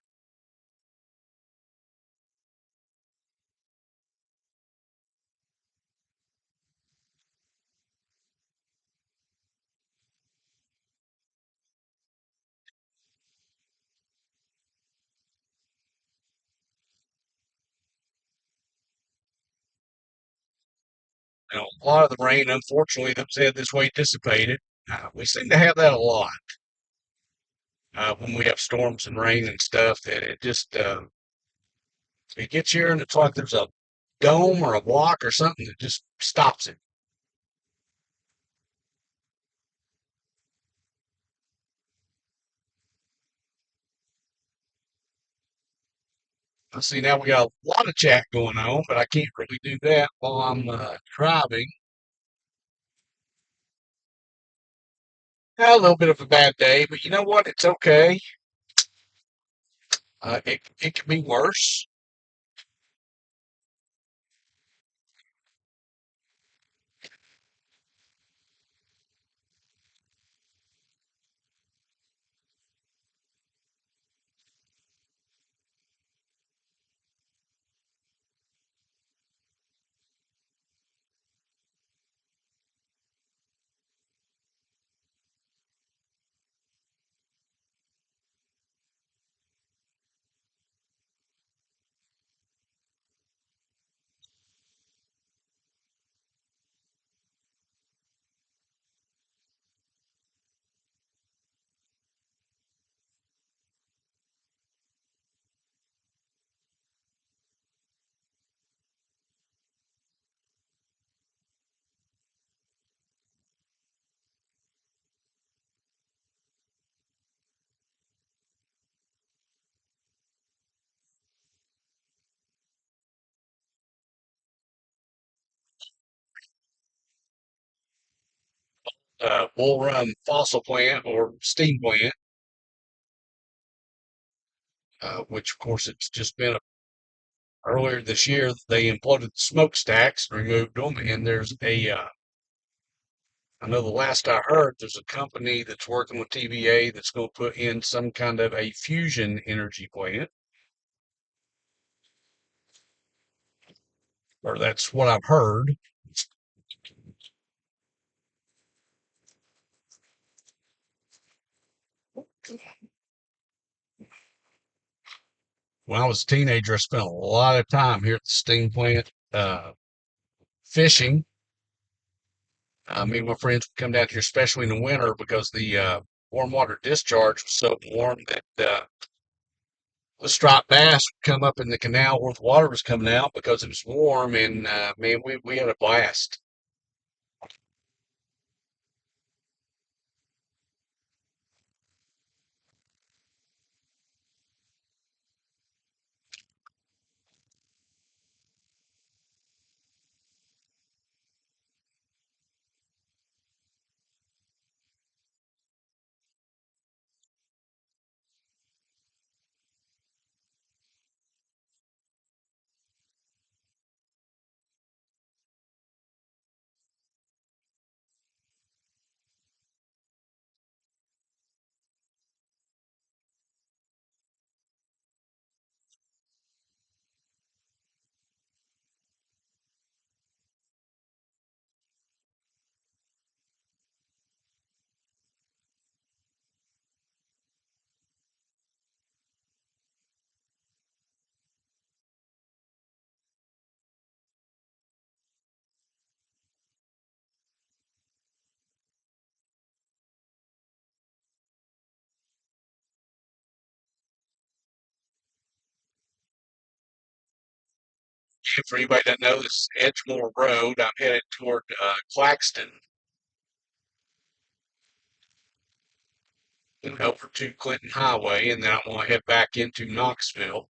You know, a lot of the rain, unfortunately, that was headed this way dissipated. We seem to have that a lot when we have storms and rain and stuff. That it just it gets here and it's like there's a dome or a block or something that just stops it. I see now we got a lot of chat going on, but I can't really do that while I'm driving. A little bit of a bad day, but you know what? It's okay. It could be worse. We'll run fossil plant or steam plant, which of course it's just been earlier this year. They imploded the smokestacks, removed them, and there's a I know the last I heard, there's a company that's working with TVA that's going to put in some kind of a fusion energy plant, or that's what I've heard. When I was a teenager, I spent a lot of time here at the steam plant fishing. Me and my friends would come down here, especially in the winter, because the warm water discharge was so warm that the striped bass would come up in the canal where the water was coming out because it was warm, and man, we had a blast. for anybody that knows Edgemore Road, I'm headed toward Claxton and over to Clinton Highway, and then I'm going to head back into Knoxville.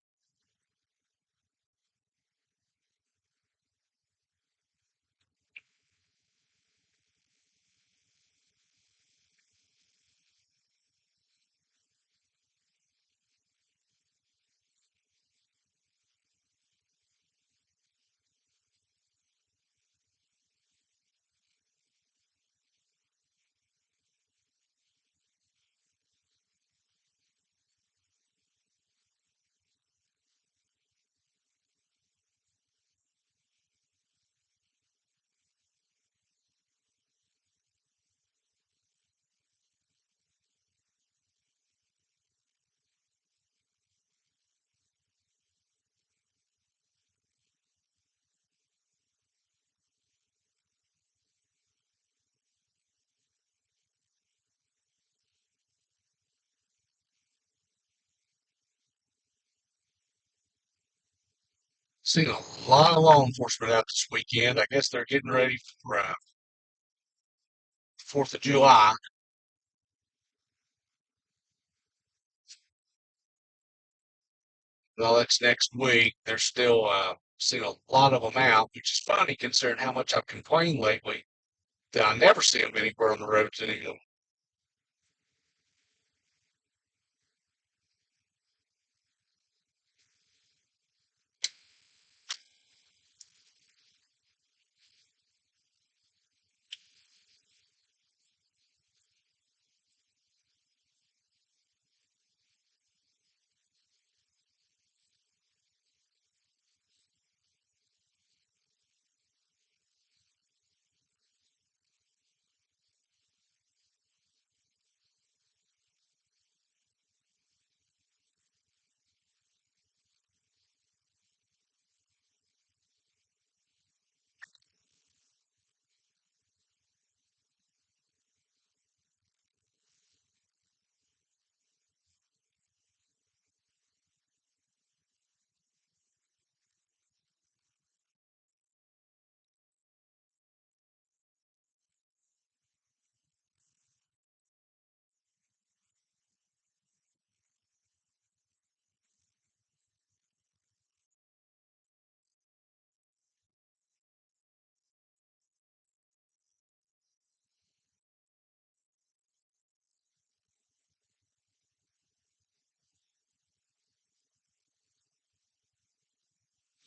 Seen a lot of law enforcement out this weekend. I guess they're getting ready for 4th of July. Well, that's next week. They're still seeing a lot of them out, which is funny considering how much I've complained lately that I never see them anywhere on the roads anymore.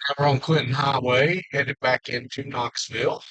Now we're on Clinton Highway, headed back into Knoxville.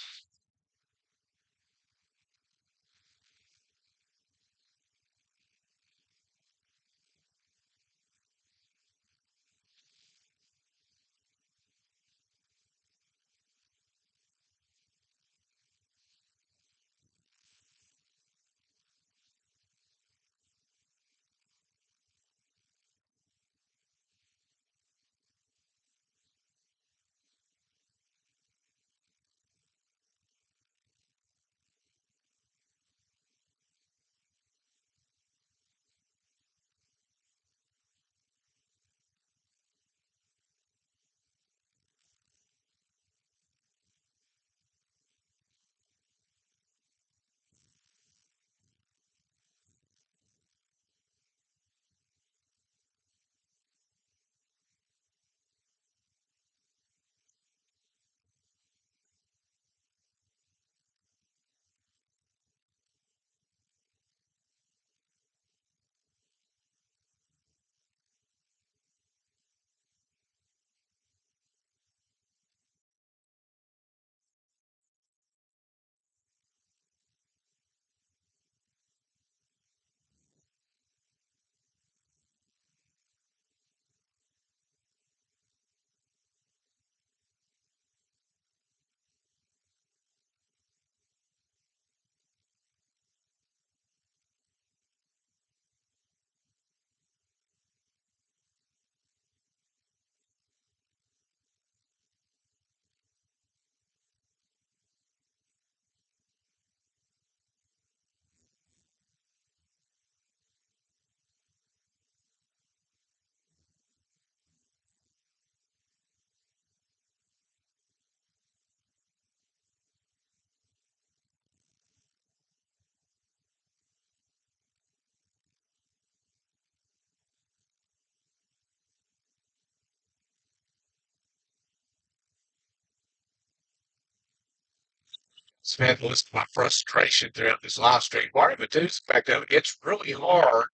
had to listen to my frustration throughout this live stream. Part of it too is the fact that it's really hard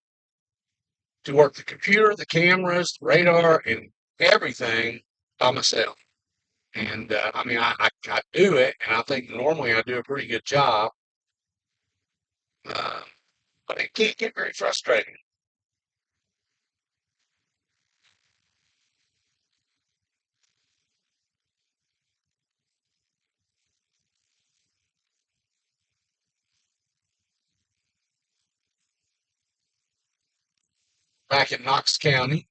to work the computer, the cameras, the radar, and everything by myself. And I mean, I do it, and I think normally I do a pretty good job, uh, but it can get very frustrating. Back in Knox County,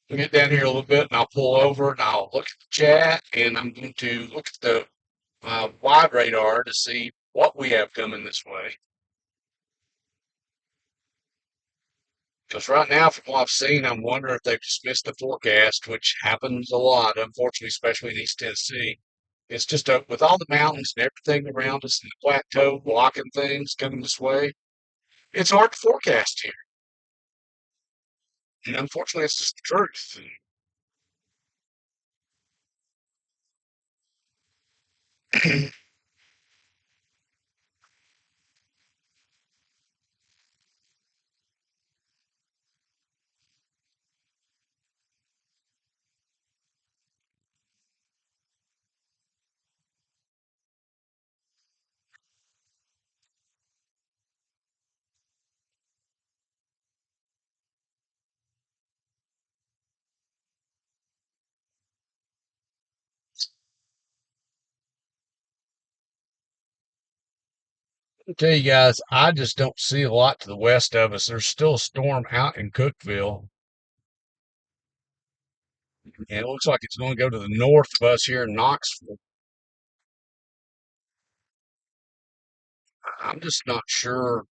we get down here a little bit, and I'll pull over and I'll look at the chat, and I'm going to look at the wide radar to see what we have coming this way. Because right now, from what I've seen, I'm wondering if they've just missed the forecast, which happens a lot, unfortunately, especially in East Tennessee. It's just with all the mountains and everything around us and the plateau blocking things coming this way, it's hard to forecast here. And unfortunately, it's just the truth. I tell you guys, I just don't see a lot to the west of us. There's still a storm out in Cookeville, and it looks like it's going to go to the north of us here in Knoxville. I'm just not sure.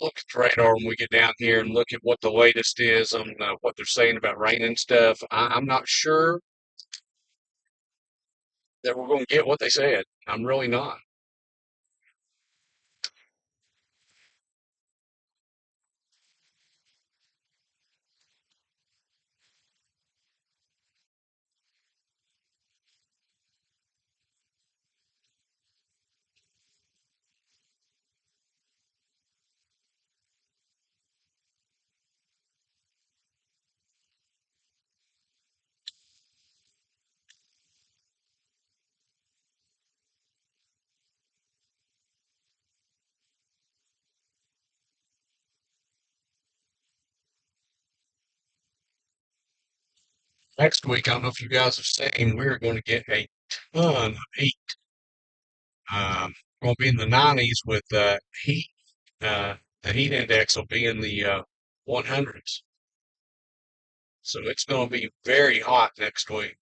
Look at the radar when we get down here and look at what the latest is on what they're saying about rain and stuff. I'm not sure that we're going to get what they said. I'm really not. Next week, I don't know if you guys are saying we're going to get a ton of heat. Going to be in the 90s with heat. The heat index will be in the 100s. So it's going to be very hot next week.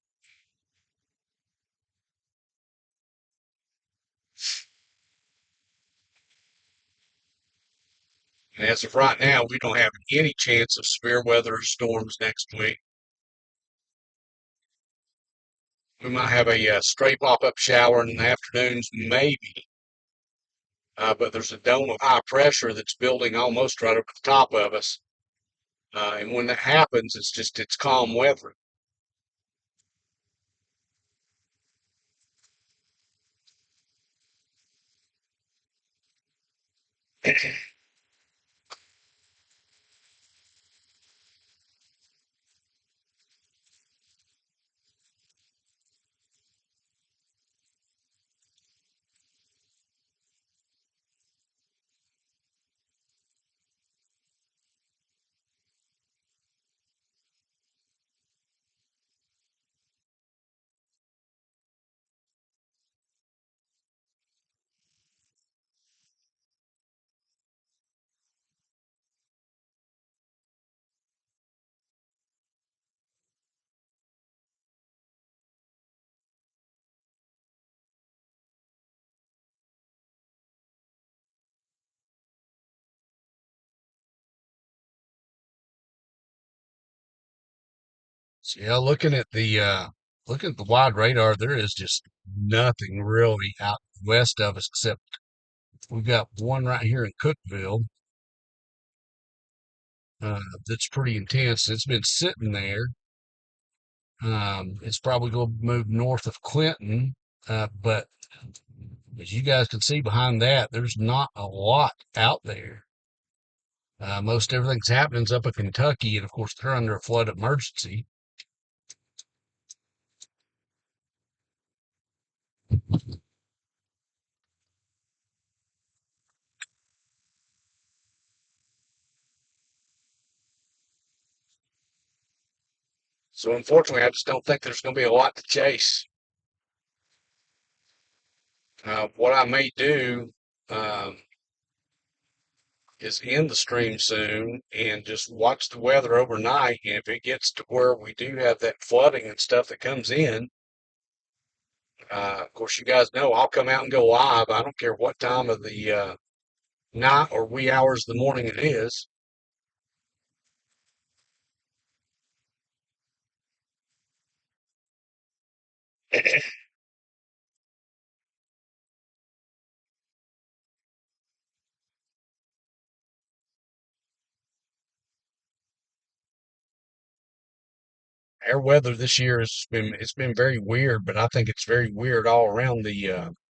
And as of right now, we don't have any chance of severe weather or storms next week. We might have a stray pop-up shower in the afternoons, maybe. But there's a dome of high pressure that's building almost right over the top of us. And when that happens, it's calm weather. Yeah, looking at the wide radar, there is just nothing really out west of us except we've got one right here in Cookville that's pretty intense. It's been sitting there. It's probably going to move north of Clinton, but as you guys can see behind that, there's not a lot out there. Most everything's happening's up in Kentucky, and of course they're under a flood emergency. So unfortunately, I just don't think there's going to be a lot to chase. What I may do um, is end the stream soon and just watch the weather overnight. And if it gets to where we do have that flooding and stuff that comes in, of course, you guys know I'll come out and go live. I don't care what time of the night or wee hours of the morning it is. Air weather this year has been it's been very weird, but I think it's very weird all around the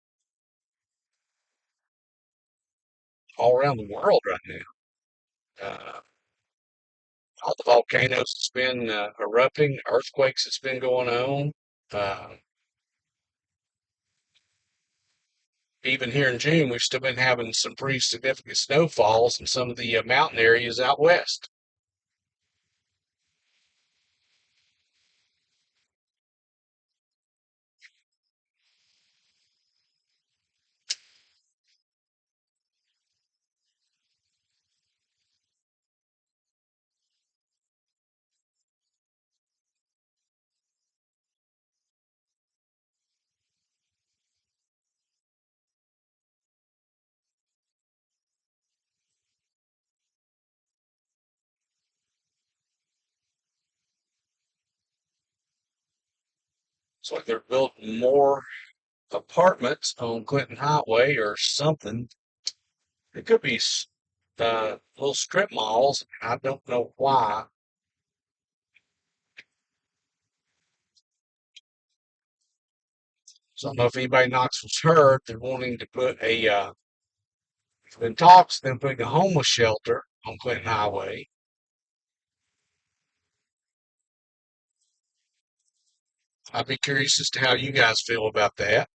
world right now. All the volcanoes that's been erupting, earthquakes that's been going on. Uh, Even here in June, we've still been having some pretty significant snowfalls in some of the mountain areas out west. It's like they're building more apartments on Clinton Highway or something. It could be little strip malls. I don't know why. So I don't know if anybody in Knoxville's heard. They're wanting to put in talks, them putting a homeless shelter on Clinton Highway. I'd be curious as to how you guys feel about that.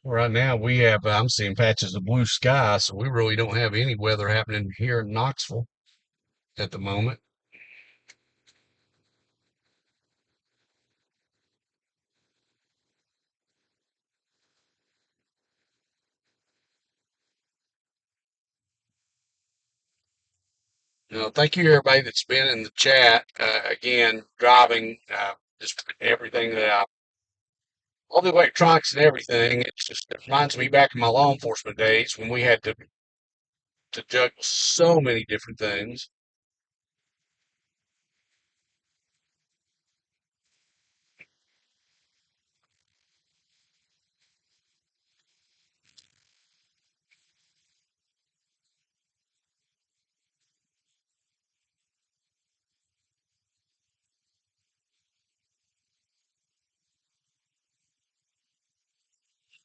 Right now, I'm seeing patches of blue sky, so we really don't have any weather happening here in Knoxville at the moment. Thank you everybody that's been in the chat. Again, driving, just everything all the electronics and everything. It reminds me back in my law enforcement days when we had to juggle so many different things.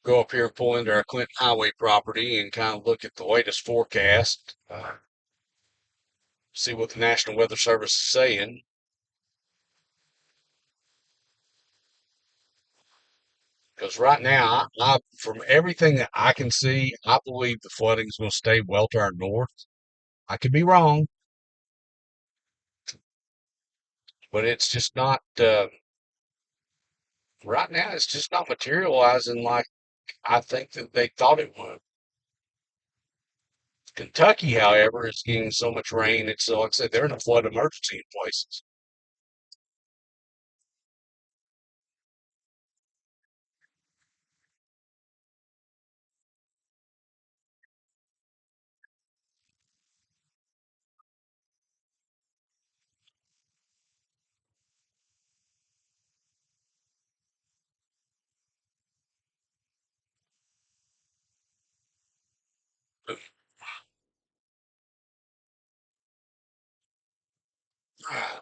Go up here and pull into our Clinton Highway property and kind of look at the latest forecast, see what the National Weather Service is saying. Because right now, from everything that I can see, I believe the flooding is going to stay well to our north. I could be wrong, but it's just not, right now, it's just not materializing like I think that they thought it would. Kentucky, however, is getting so much rain. It's like I said, they're in a flood emergency in places.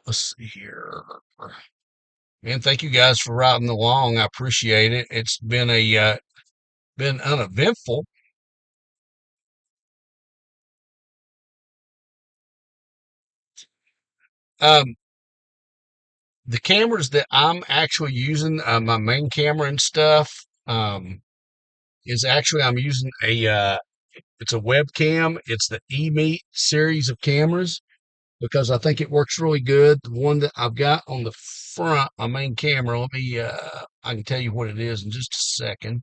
Let's see here. Man, thank you guys for riding along. I appreciate it. It's been uneventful. Um, the cameras that I'm actually using, my main camera and stuff, is actually I'm using it's a webcam. It's the eMeet series of cameras because I think it works really good. The one that I've got on the front, my main camera. I can tell you what it is in just a second.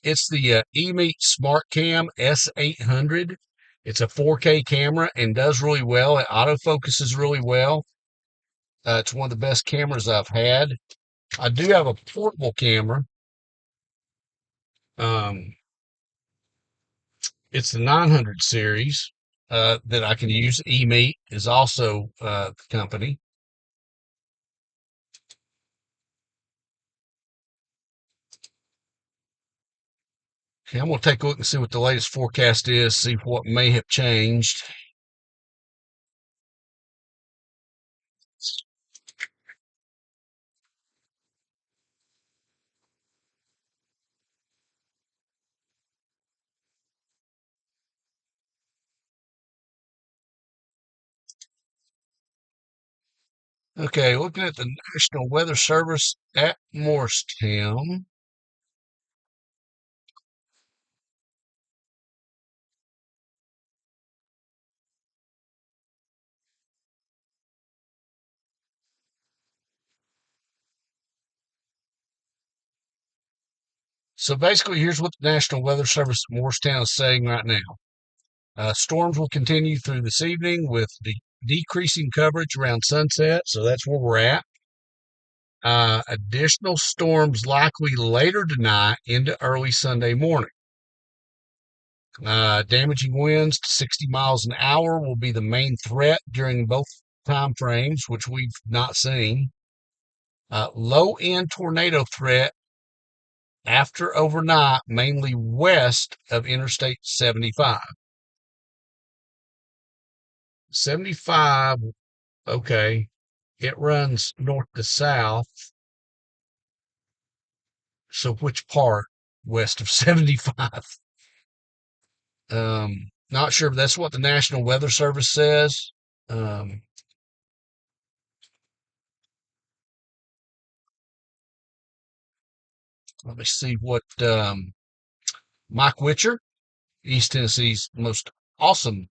It's the eMeet SmartCam S800. It's a 4K camera and does really well. It autofocuses really well. It's one of the best cameras I've had. I do have a portable camera. Um, it's the 900 series that I can use. eMeet is also the company. Okay, I'm going to take a look and see what the latest forecast is, see what may have changed. Okay, looking at the National Weather Service at Morristown. So basically, here's what the National Weather Service at Morristown is saying right now. Storms will continue through this evening with decreasing coverage around sunset. So that's where we're at. Additional storms likely later tonight into early Sunday morning. Damaging winds to 60 miles an hour will be the main threat during both time frames, which we've not seen. Low end tornado threat after overnight, mainly west of Interstate 75. 75, okay, it runs north to south. So which part west of 75? Not sure, but that's what the National Weather Service says. Um, Let me see what Mike Witcher, East Tennessee's most awesome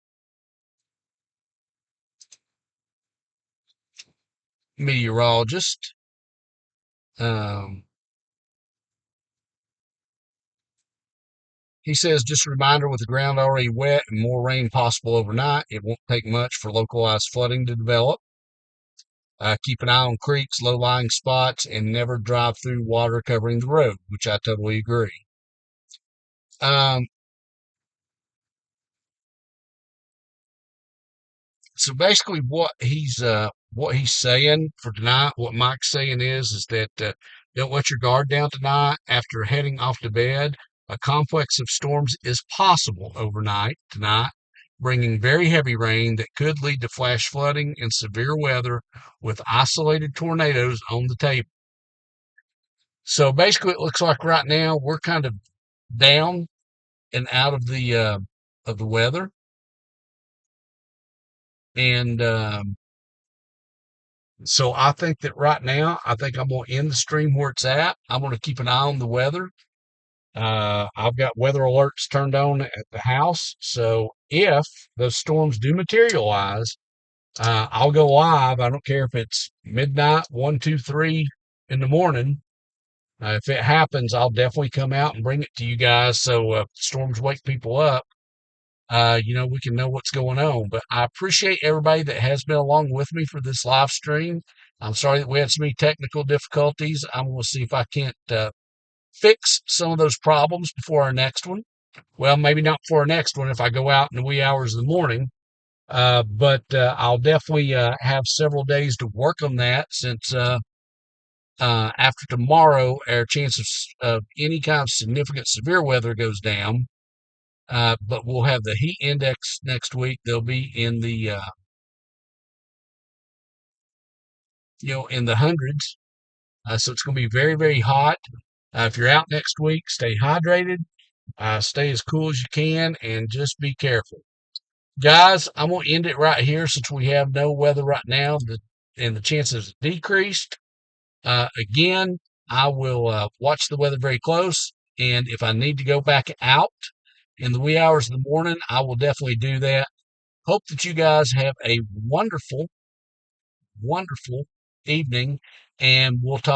meteorologist. Um, He says, just a reminder with the ground already wet and more rain possible overnight, it won't take much for localized flooding to develop. Keep an eye on creeks, low-lying spots, and never drive through water covering the road, which I totally agree. Um, so basically, what he's saying for tonight, what Mike's saying is that don't let your guard down tonight. After heading off to bed, a complex of storms is possible overnight tonight, bringing very heavy rain that could lead to flash flooding and severe weather with isolated tornadoes on the table. So basically, it looks like right now we're kind of down and out of the weather, and so I think that right now, I think I'm going to end the stream where it's at. I'm going to keep an eye on the weather. I've got weather alerts turned on at the house, so if those storms do materialize, I'll go live. I don't care if it's midnight, 1, 2, 3 in the morning. If it happens, I'll definitely come out and bring it to you guys. So storms wake people up. We can know what's going on. But I appreciate everybody that has been along with me for this live stream. I'm sorry that we had so many technical difficulties. I'm going to see if I can't fix some of those problems before our next one. Well, maybe not before our next one if I go out in the wee hours of the morning. But I'll definitely have several days to work on that since after tomorrow, our chance of any kind of significant severe weather goes down. But we'll have the heat index next week. They'll be in the in the hundreds. So it's going to be very, very hot. If you're out next week, stay hydrated, stay as cool as you can, and just be careful. Guys, I'm going to end it right here since we have no weather right now and the chances decreased. Again, I will watch the weather very close. And if I need to go back out in the wee hours of the morning, I will definitely do that. Hope that you guys have a wonderful, wonderful evening, and we'll talk.